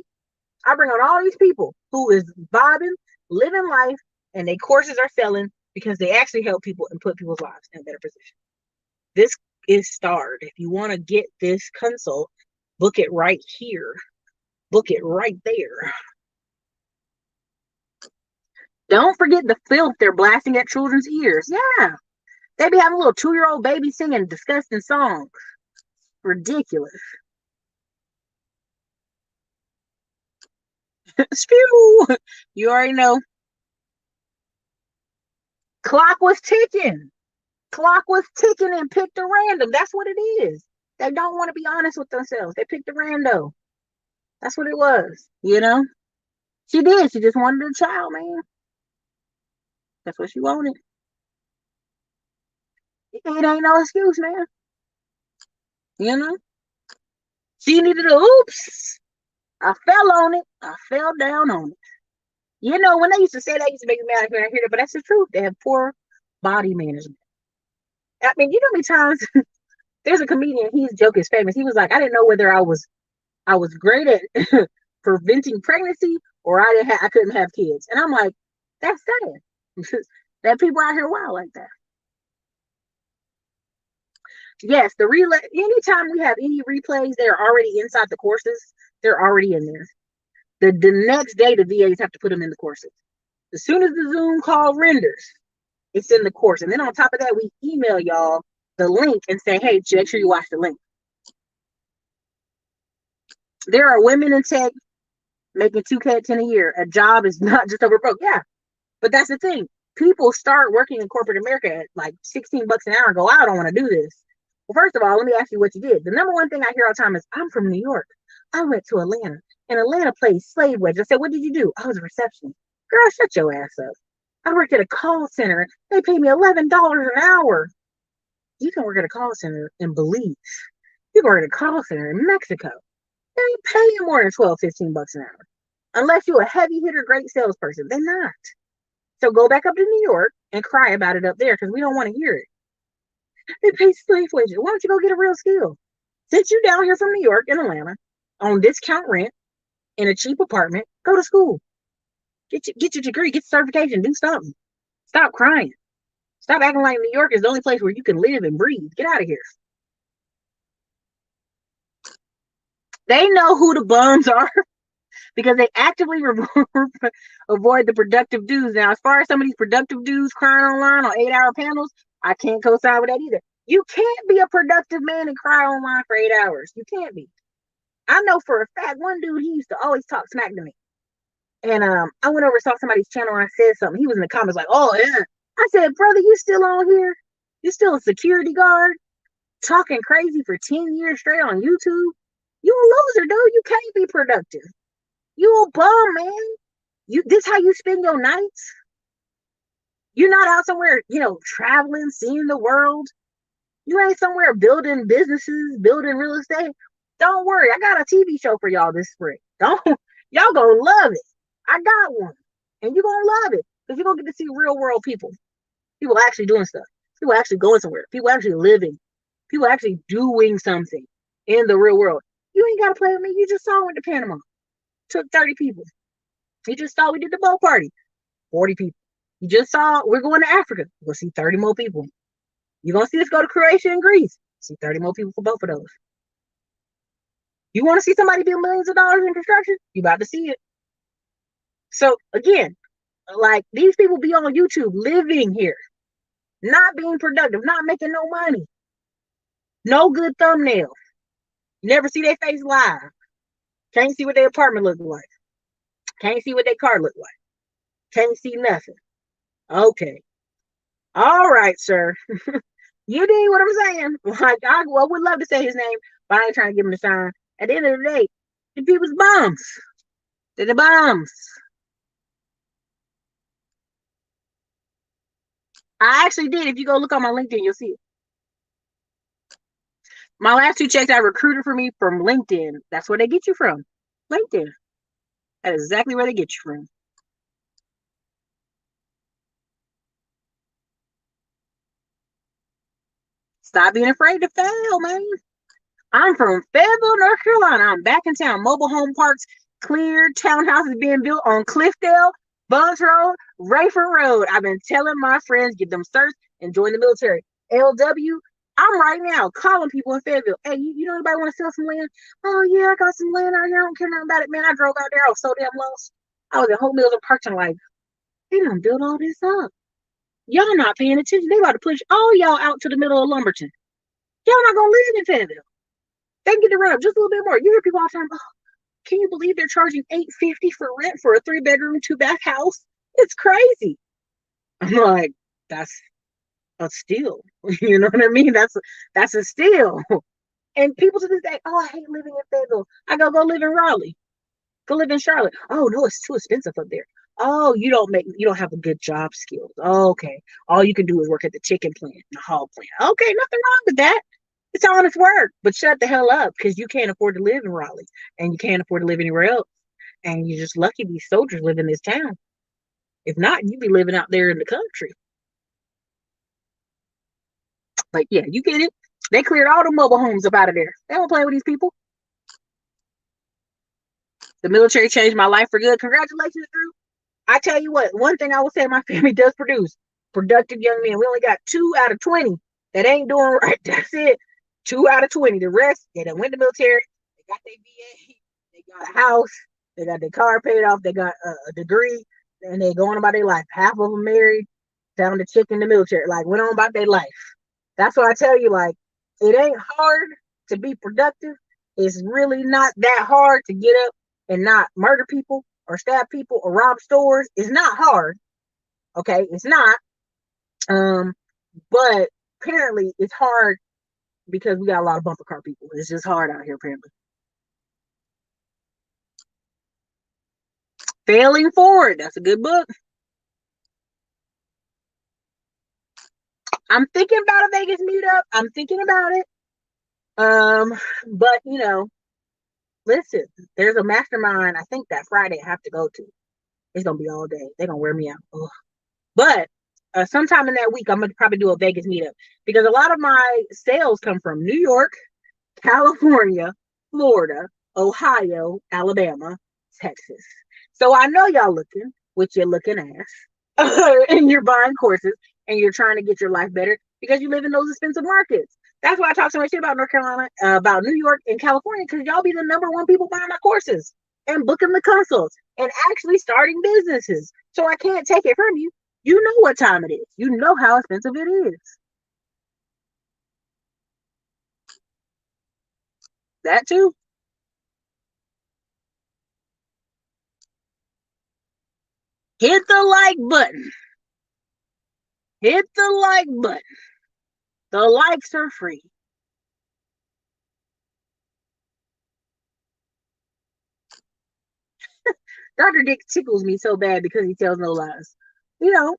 I bring on all these people who is vibing, living life, and their courses are selling because they actually help people and put people's lives in a better position. This is starred. If you want to get this consult, book it right here. Book it right there. Don't forget the filth they're blasting at children's ears. Yeah. They be having a little 2-year-old baby singing disgusting songs. Ridiculous. Spew. You already know. Clock was ticking. Clock was ticking and picked a random. That's what it is. They don't want to be honest with themselves. They picked a rando. That's what it was. You know? She did. She just wanted a child, man. That's what she wanted. It ain't no excuse, man. You know? She needed a oops. I fell on it. I fell down on it. You know, when they used to say that, used to make me mad when I hear it, but that's the truth. They have poor body management. I mean, you know how many times there's a comedian, his joke is famous. He was like, I didn't know whether I was great at preventing pregnancy or I couldn't have kids. And I'm like, that's sad. That people out here wild like that. Yes, the relay, anytime we have any replays, they're already inside the courses. They're already in there. The next day, the VAs have to put them in the courses. As soon as the Zoom call renders, it's in the course. And then on top of that, we email y'all the link and say, hey, make sure you watch the link. There are women in tech making 2K at 10 a year. A job is not just over broke. Yeah, but that's the thing. People start working in corporate America at like 16 bucks an hour and go, I don't want to do this. Well, first of all, let me ask you what you did. The number one thing I hear all the time is, I'm from New York. I went to Atlanta, and Atlanta plays slave wage. I said, what did you do? I was a receptionist. Girl, shut your ass up. I worked at a call center. They paid me $11 an hour. You can work at a call center in Belize. You can work at a call center in Mexico. They ain't pay you more than 12, 15 bucks an hour. Unless you're a heavy hitter, great salesperson. They're not. So go back up to New York and cry about it up there because we don't want to hear it. They pay slave wages. Why don't you go get a real skill? Since you're down here from New York and Atlanta on discount rent in a cheap apartment, go to school. Get your degree, get your certification, do something. Stop crying. Stop acting like New York is the only place where you can live and breathe. Get out of here. They know who the bums are because they actively avoid the productive dudes. Now, as far as some of these productive dudes crying online on 8-hour panels, I can't co-sign with that either. You can't be a productive man and cry online for 8 hours. You can't be. I know for a fact one dude, he used to always talk smack to me. And I went over and saw somebody's channel and I said something. He was in the comments like, oh, yeah. I said, brother, you still on here? You still a security guard? Talking crazy for 10 years straight on YouTube? You a loser, dude. You can't be productive. You a bum, man. This how you spend your nights? You're not out somewhere, traveling, seeing the world. You ain't somewhere building businesses, building real estate. Don't worry. I got a TV show for y'all this spring. Y'all gonna love it. I got one. And you're gonna love it. Because you're gonna get to see real world people. People actually doing stuff. People actually going somewhere. People actually living. People actually doing something in the real world. You ain't gotta play with me. You just saw we went to Panama. Took 30 people. You just saw we did the boat party. 40 people. You just saw we're going to Africa. We'll see 30 more people. You're gonna see us go to Croatia and Greece. See 30 more people for both of those. You want to see somebody build millions of dollars in construction? You about to see it. So again, like these people be on YouTube living here, not being productive, not making no money, no good thumbnails. You never see their face live. Can't see what their apartment looks like. Can't see what their car look like. Can't see nothing. Okay. All right, sir. You dig what I'm saying? Like, I would love to say his name, but I ain't trying to give him a sign. At the end of the day, the people's bums. They're the bums. I actually did. If you go look on my LinkedIn, you'll see it. My last two checks I recruited for me from LinkedIn. That's where they get you from. LinkedIn. That is exactly where they get you from. Stop being afraid to fail, man. I'm from Fayetteville, North Carolina. I'm back in town. Mobile home parks cleared. Townhouses being built on Cliffdale, Buns Road, Rayford Road. I've been telling my friends, get them certs and join the military. LW, I'm right now calling people in Fayetteville. Hey, you know anybody want to sell some land? Oh, yeah, I got some land out here. I don't care nothing about it. Man, I drove out there. I was so damn lost. I was in Whole Mills and Parkton like, they done build all this up. Y'all not paying attention. They about to push all y'all out to the middle of Lumberton. Y'all not going to live in Fayetteville. They can get the rent up just a little bit more. You hear people all the time, oh, can you believe they're charging $850 for rent for a 3-bedroom, 2-bath house? It's crazy. I'm like, that's a steal. You know what I mean? That's a steal. And people to this day, oh, I hate living in Fayetteville. I go live in Raleigh. Go live in Charlotte. Oh no, it's too expensive up there. Oh, you don't have a good job skills. Oh, okay. All you can do is work at the chicken plant, the hog plant. Okay, nothing wrong with that. It's honest work, but shut the hell up because you can't afford to live in Raleigh and you can't afford to live anywhere else. And you're just lucky these soldiers live in this town. If not, you'd be living out there in the country. But yeah, you get it. They cleared all the mobile homes up out of there. They don't play with these people. The military changed my life for good. Congratulations, Drew. I tell you what, one thing I will say my family does produce productive young men. We only got 2 out of 20 that ain't doing right. That's it. 2 out of 20. The rest, they done went to the military. They got their VA. They got a house. They got their car paid off. They got a degree. And they going about their life. Half of them married, found a chick in the military. Like, went on about their life. That's why I tell you, like, it ain't hard to be productive. It's really not that hard to get up and not murder people or stab people or rob stores. It's not hard. Okay, it's not. But apparently it's hard because we got a lot of bumper car people. It's just hard out here, apparently. Failing Forward. That's a good book. I'm thinking about a Vegas meetup. I'm thinking about it. But listen, there's a mastermind. I think that Friday I have to go to. It's gonna be all day. They're gonna wear me out. Ugh. But sometime in that week, I'm gonna probably do a Vegas meetup because a lot of my sales come from New York, California, Florida, Ohio, Alabama, Texas. So I know y'all looking with your looking ass and you're buying courses and you're trying to get your life better because you live in those expensive markets. That's why I talk so much shit about North Carolina, about New York and California, because y'all be the number one people buying my courses and booking the consults and actually starting businesses. So I can't take it from you. You know what time it is. You know how expensive it is. That too. Hit the like button. Hit the like button. The likes are free. Dr. Dick tickles me so bad because he tells no lies. You know,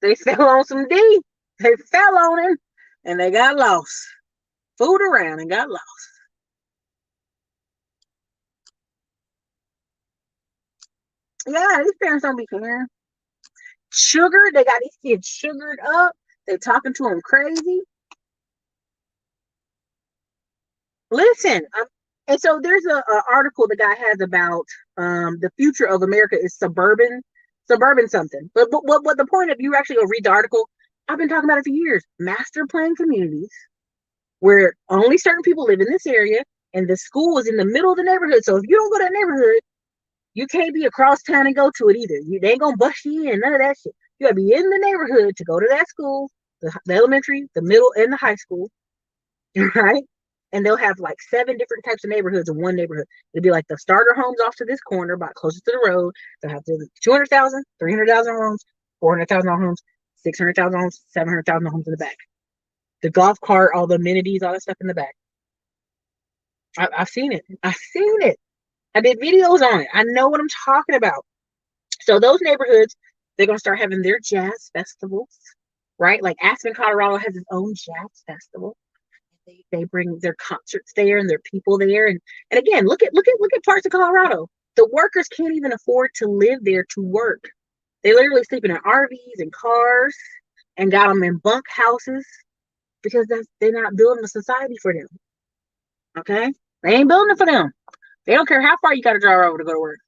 they fell on some D. They fell on him and they got lost. Fooled around and got lost. Yeah, these parents don't be caring. Sugar, they got these kids sugared up. They talking to them crazy. Listen, and so there's a article the guy has about the future of America is suburban something. But what the point of you actually go read the article? I've been talking about it for years. Master plan communities where only certain people live in this area, and the school is in the middle of the neighborhood. So if you don't go to that neighborhood, you can't be across town and go to it either. They ain't gonna bust you in, none of that shit. You gotta be in the neighborhood to go to that school the elementary, the middle, and the high school, right? And they'll have like 7 different types of neighborhoods in one neighborhood. It'll be like the starter homes off to this corner, about closest to the road. They'll have the 200,000, 300,000 homes, 400,000 homes, 600,000 homes, 700,000 homes in the back. The golf cart, all the amenities, all that stuff in the back. I've seen it. I've seen it. I did videos on it. I know what I'm talking about. So those neighborhoods, they're gonna start having their jazz festivals, right? Like Aspen, Colorado has its own jazz festival. They bring their concerts there and their people there. And again, look at parts of Colorado. The workers can't even afford to live there to work. They literally sleep in RVs and cars and got them in bunk houses because they're not building a society for them. Okay? They ain't building it for them. They don't care how far you got to drive over to go to work.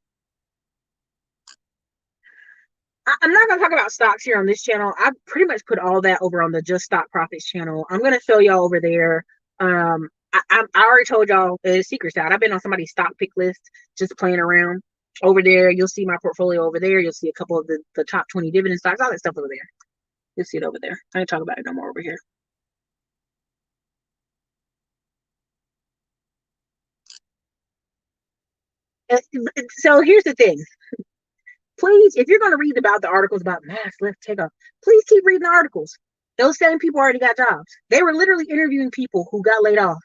I'm not going to talk about stocks here on this channel. I pretty much put all that over on the Just Stock Profits channel. I'm going to show y'all over there. I already told y'all the secret side. I've been on somebody's stock pick list, just playing around. Over there, you'll see my portfolio over there. You'll see a couple of the top 20 dividend stocks, all that stuff over there. You'll see it over there. I ain't talk about it no more over here. So here's the thing. Please, if you're going to read about the articles about mass lift takeoff, please keep reading the articles. Those same people already got jobs. They were literally interviewing people who got laid off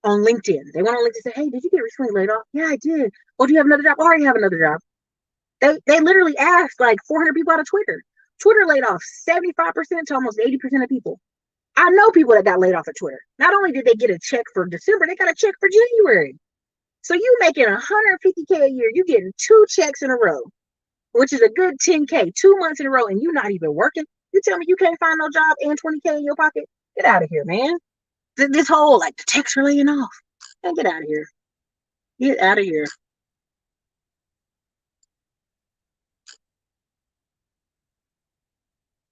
on LinkedIn. They went on LinkedIn and said, hey, did you get recently laid off? Yeah, I did. Oh, do you have another job? Oh, I already have another job. They literally asked like 400 people out of Twitter. Twitter laid off 75% to almost 80% of people. I know people that got laid off at Twitter. Not only did they get a check for December, they got a check for January. So you making 150K a year, you getting 2 checks in a row, which is a good 10K, 2 months in a row, and you not even working. You tell me you can't find no job and 20K in your pocket? Get out of here, man. This whole like the techs are laying off. Man, get out of here. Get out of here.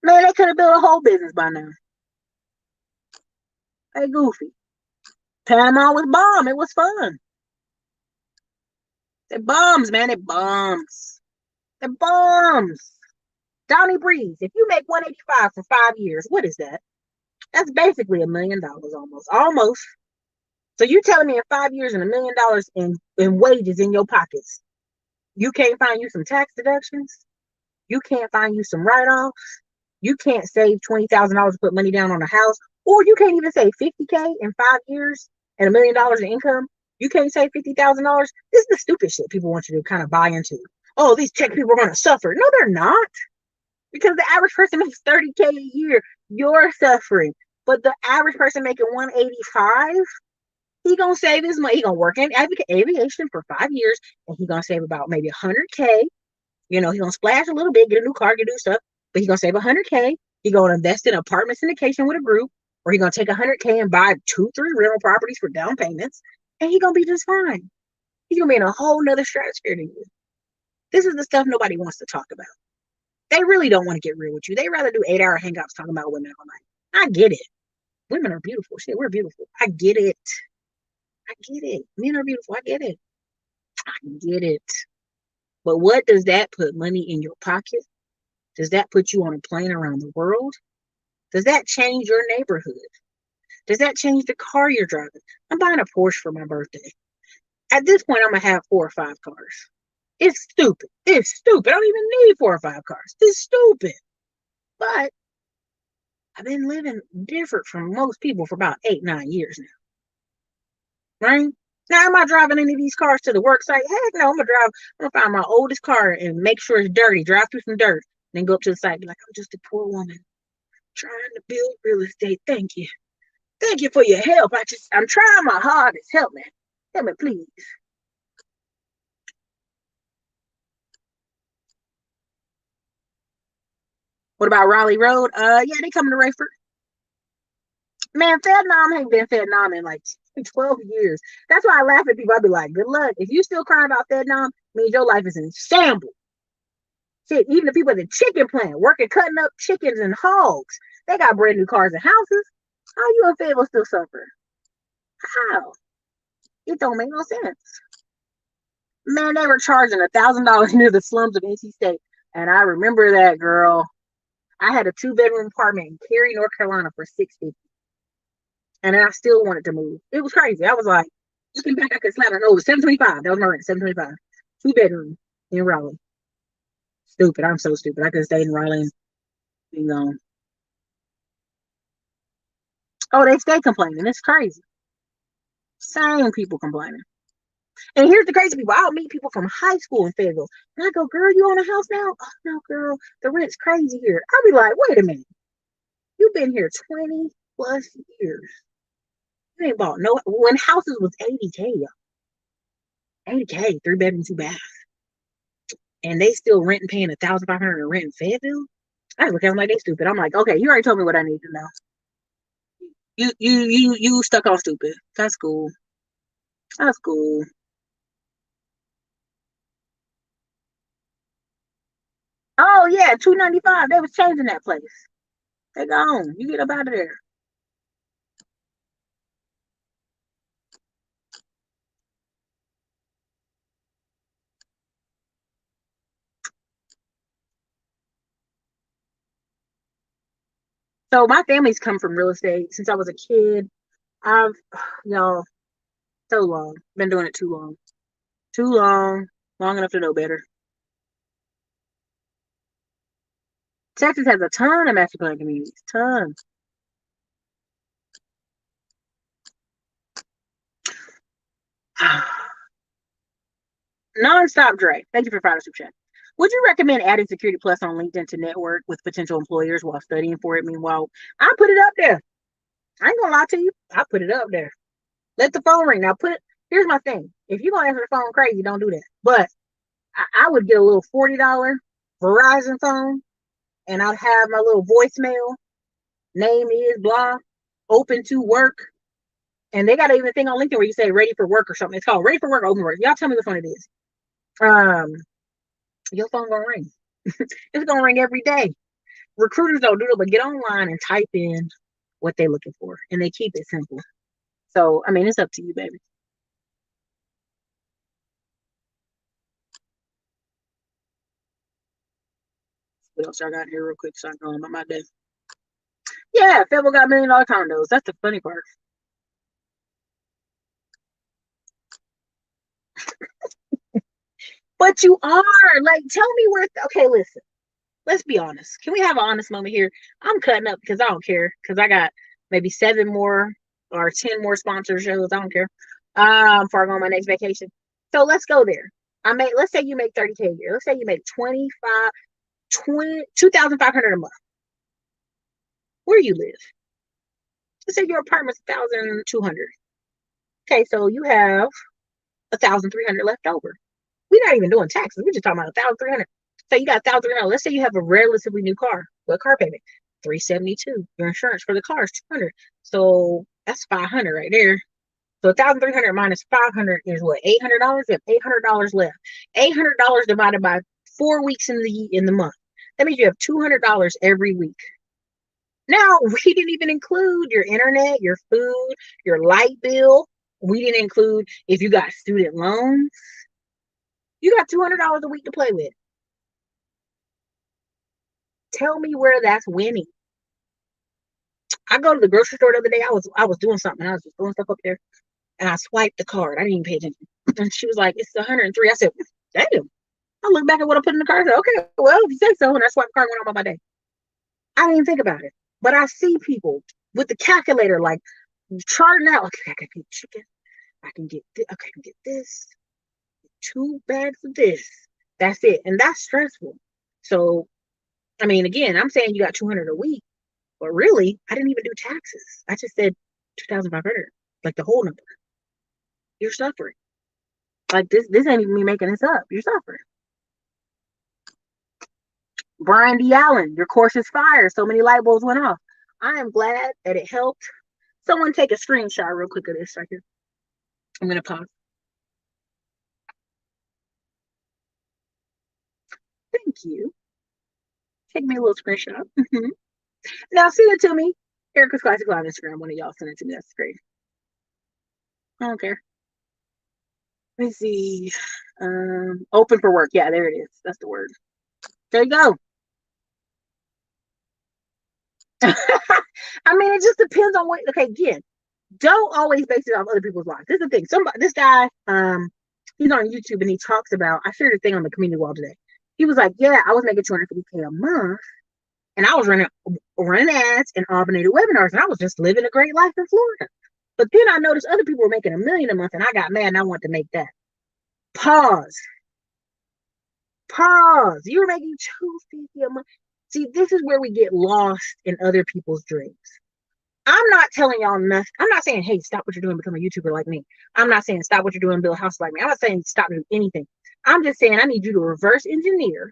Man, they could have built a whole business by now. Hey, Goofy. Panama was bomb. It was fun. They bombs, man. They bombs. They bombs. Donnie Breeze. If you make 185 for 5 years, what is that? That's basically $1 million almost. Almost. So you telling me in 5 years and $1 million in wages in your pockets, you can't find you some tax deductions? You can't find you some write-offs? You can't save $20,000 to put money down on a house, or you can't even save 50K in 5 years and $1 million in income. You can't save $50,000. This is the stupid shit people want you to kind of buy into. Oh, these tech people are going to suffer. No, they're not, because the average person makes 30K a year. You're suffering, but the average person making 185, he gonna save his money. He gonna work in aviation for 5 years, and he gonna save about maybe 100K. You know, he gonna splash a little bit, get a new car, get new stuff, but he gonna save 100K. He gonna invest in apartment syndication with a group, or he gonna take 100K and buy 2, 3 rental properties for down payments, and he gonna be just fine. He's gonna be in a whole nother stratosphere than you. This is the stuff nobody wants to talk about. They really don't want to get real with you. They rather do 8-hour hangouts talking about women all night. I get it. Women are beautiful. Shit, we're beautiful. I get it. I get it. Men are beautiful. I get it. I get it. But what does that put money in your pocket? Does that put you on a plane around the world? Does that change your neighborhood? Does that change the car you're driving? I'm buying a Porsche for my birthday. At this point, I'm going to have 4 or 5 cars. It's stupid. It's stupid. I don't even need 4 or 5 cars. It's stupid. But I've been living different from most people for about 8, 9 years now. Right? Now, am I driving any of these cars to the work site? Heck no, I'm gonna find my oldest car and make sure it's dirty, drive through some dirt, then go up to the site and be like, I'm just a poor woman trying to build real estate. Thank you. Thank you for your help. I'm trying my hardest. Help me. Help me, please. What about Raleigh Road? Yeah, they coming to Rayford. Man, Vietnam ain't been Vietnam in like 12 years. That's why I laugh at people. I be like, good luck. If you still crying about Vietnam, means your life is in shambles. Shit, even the people at the chicken plant working, cutting up chickens and hogs, they got brand new cars and houses. How you and Fed will still suffer? How? It don't make no sense. Man, they were charging $1,000 near the slums of NC State. And I remember that, girl. I had a 2-bedroom apartment in Cary, North Carolina for $650, and I still wanted to move. It was crazy. I was like, looking back, I could slap. No, it was 725. That was my rent. 725. 2 bedroom in Raleigh. Stupid. I'm so stupid. I could have stayed in Raleigh and been gone. Oh, they stay complaining. It's crazy. Same people complaining. And here's the crazy people. I'll meet people from high school in Fayetteville. And I go, girl, you own a house now? Oh, no, girl. The rent's crazy here. I'll be like, wait a minute. You've been here 20 plus years. You ain't bought no, when houses was 80K, 80K, 3 bedroom, 2 bath. And they still rent and paying 1,500 in rent in Fayetteville. I just look at them like they stupid. I'm like, okay, you already told me what I need to know. You stuck on stupid. That's cool. That's cool. Oh yeah, 295. They was changing that place. They gone. You get up out of there. So my family's come from real estate since I was a kid. I've y'all so long. Been doing it too long. Too long. Long enough to know better. Texas has a ton of master plan communities. Tons. Nonstop Dre. Thank you for Friday Super Chat. Would you recommend adding Security Plus on LinkedIn to network with potential employers while studying for it? Meanwhile, I put it up there. I ain't gonna lie to you. I put it up there. Let the phone ring. Now put it. Here's my thing. If you're gonna answer the phone crazy, don't do that. But I would get a little $40 Verizon phone, and I'd have my little voicemail. Name is blah. Open to work. And they got even thing on LinkedIn where you say ready for work or something. It's called ready for work, open work. Y'all tell me which one it is. Um, your phone gonna ring. It's gonna ring every day. Recruiters don't do it, but get online and type in what they're looking for, and they keep it simple. So I mean, it's up to you, baby. What else I got here real quick so I can go about my day? Yeah, Federal got $1 million condos. That's the funny part. But you are like, tell me where. Okay, listen. Let's be honest. Can we have an honest moment here? I'm cutting up because I don't care. Because I got maybe 7 more or 10 more sponsor shows. I don't care. Before I go on my next vacation. So let's go there. Let's say you make 30K a year. Let's say you make 2,500 a month. Where do you live? Let's say your apartment's 1,200. Okay, so you have 1,300 left over. We're not even doing taxes. We're just talking about 1,300. So you got 1,300. Let's say you have a relatively new car. What car payment? 372. Your insurance for the car is 200. So that's 500 right there. So 1,300 minus 500 is what? $800. You have $800 left. $800 divided by 4 weeks in the month. That means you have $200 every week. Now we didn't even include your internet, your food, your light bill. We didn't include if you got student loans. You got $200 a week to play with. Tell me where that's winning. I go to the grocery store the other day. I was doing something. I was just throwing stuff up there, and I swiped the card. I didn't even pay attention. And she was like, "It's 103." I said, "Damn." I look back at what I put in the card. I said, "Okay, well, if you say so." And I swiped the card, went on about my day. I didn't even think about it, but I see people with the calculator like charting out. Okay, I can get chicken. I can get this. Okay, I can get this. 2 bags of this. That's it, and that's stressful. So, I mean, again, I'm saying you got 200 a week. But really, I didn't even do taxes. I just said 2,500, like the whole number. You're suffering. Like this ain't even me making this up. You're suffering. Brian D. Allen, your course is fire. So many light bulbs went off. I am glad that it helped. Someone take a screenshot real quick of this right here. I'm gonna pause. Thank you. Take me a little screenshot. Now send it to me. Ericka's Classic Live Instagram. One of y'all send it to me. That's great. I don't care. Let me see. Open for work. Yeah, there it is. That's the word. There you go. I mean, it just depends on what. Okay, again, don't always base it off other people's lives. This is the thing. This guy, he's on YouTube and he talks about. I shared a thing on the community wall today. He was like, "Yeah, I was making 250K a month, and I was running ads and automated webinars, and I was just living a great life in Florida. But then I noticed other people were making $1 million a month, and I got mad and I wanted to make that. Pause. Pause. You were making 250 a month. See, this is where we get lost in other people's dreams. I'm not telling y'all nothing. I'm not saying, hey, stop what you're doing, become a YouTuber like me. I'm not saying stop what you're doing, build a house like me. I'm not saying stop doing anything. I'm just saying I need you to reverse engineer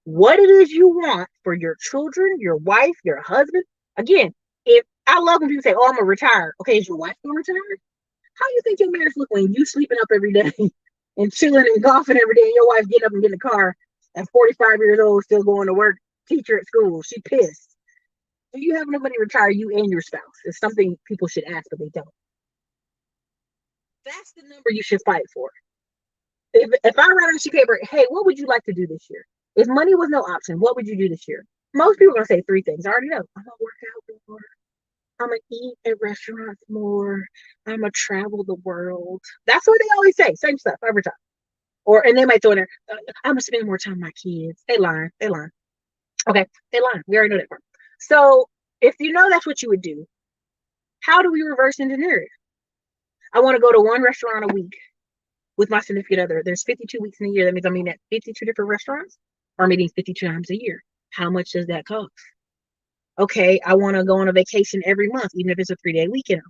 what it is you want for your children, your wife, your husband. Again, if I love when people say, oh, I'm gonna retire. Okay, is your wife gonna retire? How do you think your marriage look when you sleeping up every day and chilling and golfing every day and your wife getting up and getting in the car at 45 years old, still going to work, teacher at school, she pissed. Do you have enough money to retire you and your spouse? It's something people should ask, but they don't. That's the number you should fight for. If I write on a sheet of paper, hey, what would you like to do this year? If money was no option, what would you do this year? Most people are gonna say 3 things. I already know. I'm gonna work out more. I'm gonna eat at restaurants more. I'm gonna travel the world. That's what they always say. Same stuff every time. Or and they might throw in there. I'm gonna spend more time with my kids. They lying. They lying. Okay, they lying. We already know that part. So if you know that's what you would do, how do we reverse engineer it? I want to go to one restaurant a week with my significant other. There's 52 weeks in a year. That means I'm eating at 52 different restaurants or I'm eating 52 times a year. How much does that cost? Okay, I want to go on a vacation every month, even if it's a 3-day weekend.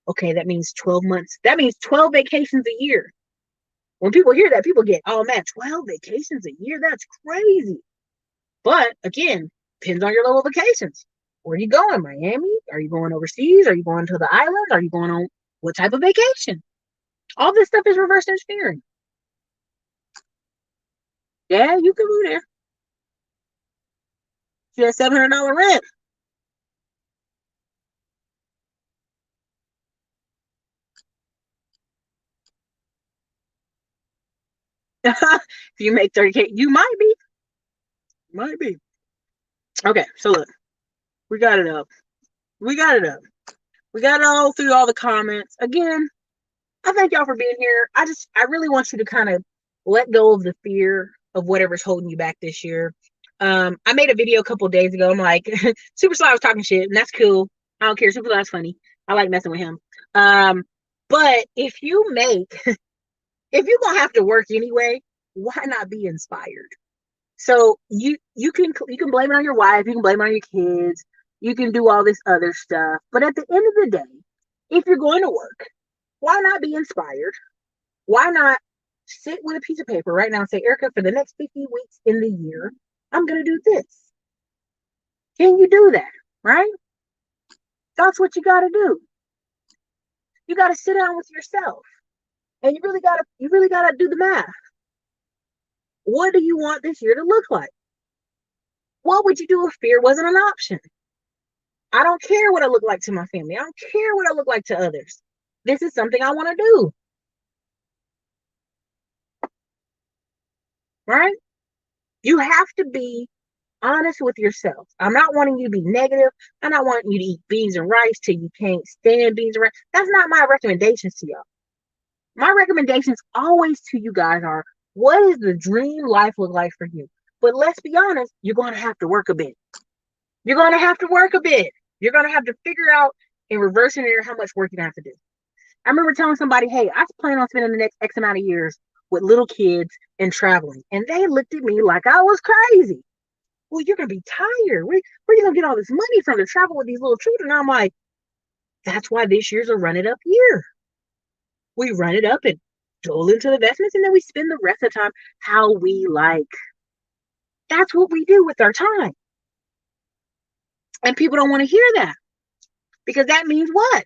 Okay, that means 12 months. That means 12 vacations a year. When people hear that, people get, oh man, 12 vacations a year? That's crazy. But again, depends on your level of vacations. Where are you going? Miami? Are you going overseas? Are you going to the islands? Are you going on what type of vacation? All this stuff is reverse engineering. Yeah, you can move there. You have $700 rent. If you make 30K, you might be. Might be. Okay, so look, we got it up. We got it up. We got it all through all the comments. Again, I thank y'all for being here. I really want you to kind of let go of the fear of whatever's holding you back this year. I made a video a couple of days ago. I'm like, Super Sly was talking shit, and that's cool. I don't care. Super Sly's funny. I like messing with him. But if you're gonna have to work anyway, why not be inspired? So you can blame it on your wife, you can blame it on your kids, you can do all this other stuff. But at the end of the day, if you're going to work, why not be inspired? Why not sit with a piece of paper right now and say, Ericka, for the next 50 weeks in the year, I'm gonna do this. Can you do that? Right? That's what you gotta do. You gotta sit down with yourself. And you really gotta do the math. What do you want this year to look like? What would you do if fear wasn't an option? I don't care what I look like to my family. I don't care what I look like to others. This is something I want to do. Right? You have to be honest with yourself. I'm not wanting you to be negative. I'm not wanting you to eat beans and rice till you can't stand beans and rice. That's not my recommendations to y'all. My recommendations always to you guys are, what does the dream life look like for you? But let's be honest, you're going to have to work a bit. You're going to have to work a bit. You're going to have to figure out and reverse engineer how much work you're going to have to do. I remember telling somebody, hey, I plan on spending the next X amount of years with little kids and traveling. And they looked at me like I was crazy. Well, you're going to be tired. Where are you going to get all this money from to travel with these little children? I'm like, that's why this year's a run it up year. We run it up and dole into investments, and then we spend the rest of the time how we like. That's what we do with our time. And people don't want to hear that, because that means what?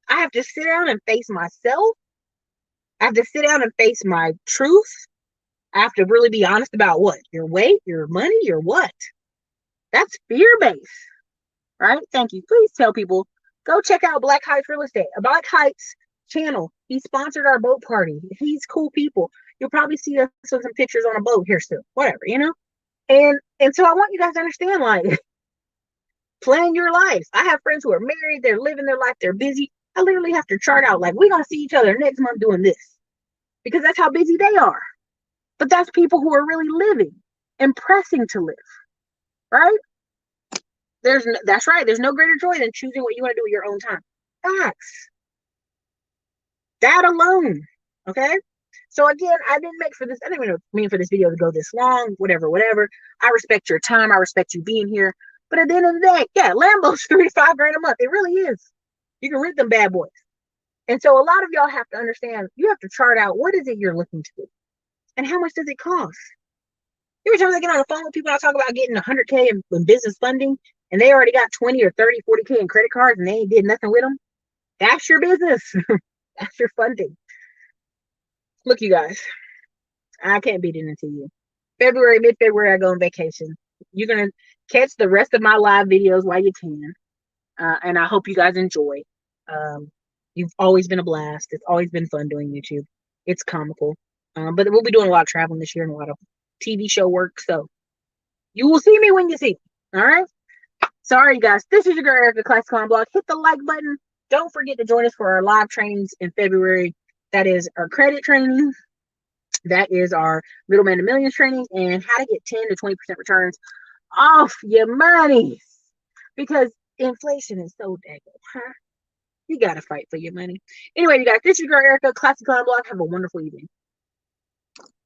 I have to sit down and face myself. I have to sit down and face my truth. I have to really be honest about what? Your weight, your money, your what? That's fear-based, right? Thank you. Please tell people, go check out Black Heights Real Estate. Black Heights channel. He sponsored our boat party. He's cool people. You'll probably see us with some pictures on a boat here soon. Whatever, you know? And so I want you guys to understand, like, Plan your life. I have friends who are married, they're living their life, they're busy. I literally have to chart out, like, we're going to see each other next month doing this because that's how busy they are. But that's people who are really living and pressing to live, right? That's right. There's no greater joy than choosing what you want to do with your own time. Facts. That alone. Okay. So again, I didn't make for this. I didn't mean for this video to go this long. Whatever. I respect your time. I respect you being here. But at the end of the day, yeah, Lambo's 3 to 5 grand a month. It really is. You can rent them bad boys. And so a lot of y'all have to understand. You have to chart out what is it you're looking to do, and how much does it cost. Every time I get on the phone with people, I talk about getting 100K in business funding, and they already got 20 or 30, 40K in credit cards, and they ain't did nothing with them. That's your business. That's your funding. Look, you guys, I can't beat it into you. Mid-February, I go on vacation. You're going to catch the rest of my live videos while you can. And I hope you guys enjoy. You've always been a blast. It's always been fun doing YouTube. It's comical. But we'll be doing a lot of traveling this year and a lot of TV show work. So you will see me when you see me. All right. Sorry, guys. This is your girl, Ericka, Classic Clown Blog. Hit the like button. Don't forget to join us for our live trainings in February. That is our credit training. That is our Middleman to Millions training, and how to get 10 to 20% returns off your money. Because inflation is so daggone, huh? You got to fight for your money. Anyway, you guys, this is your girl, Ericka, Classic Clown Blog. Have a wonderful evening.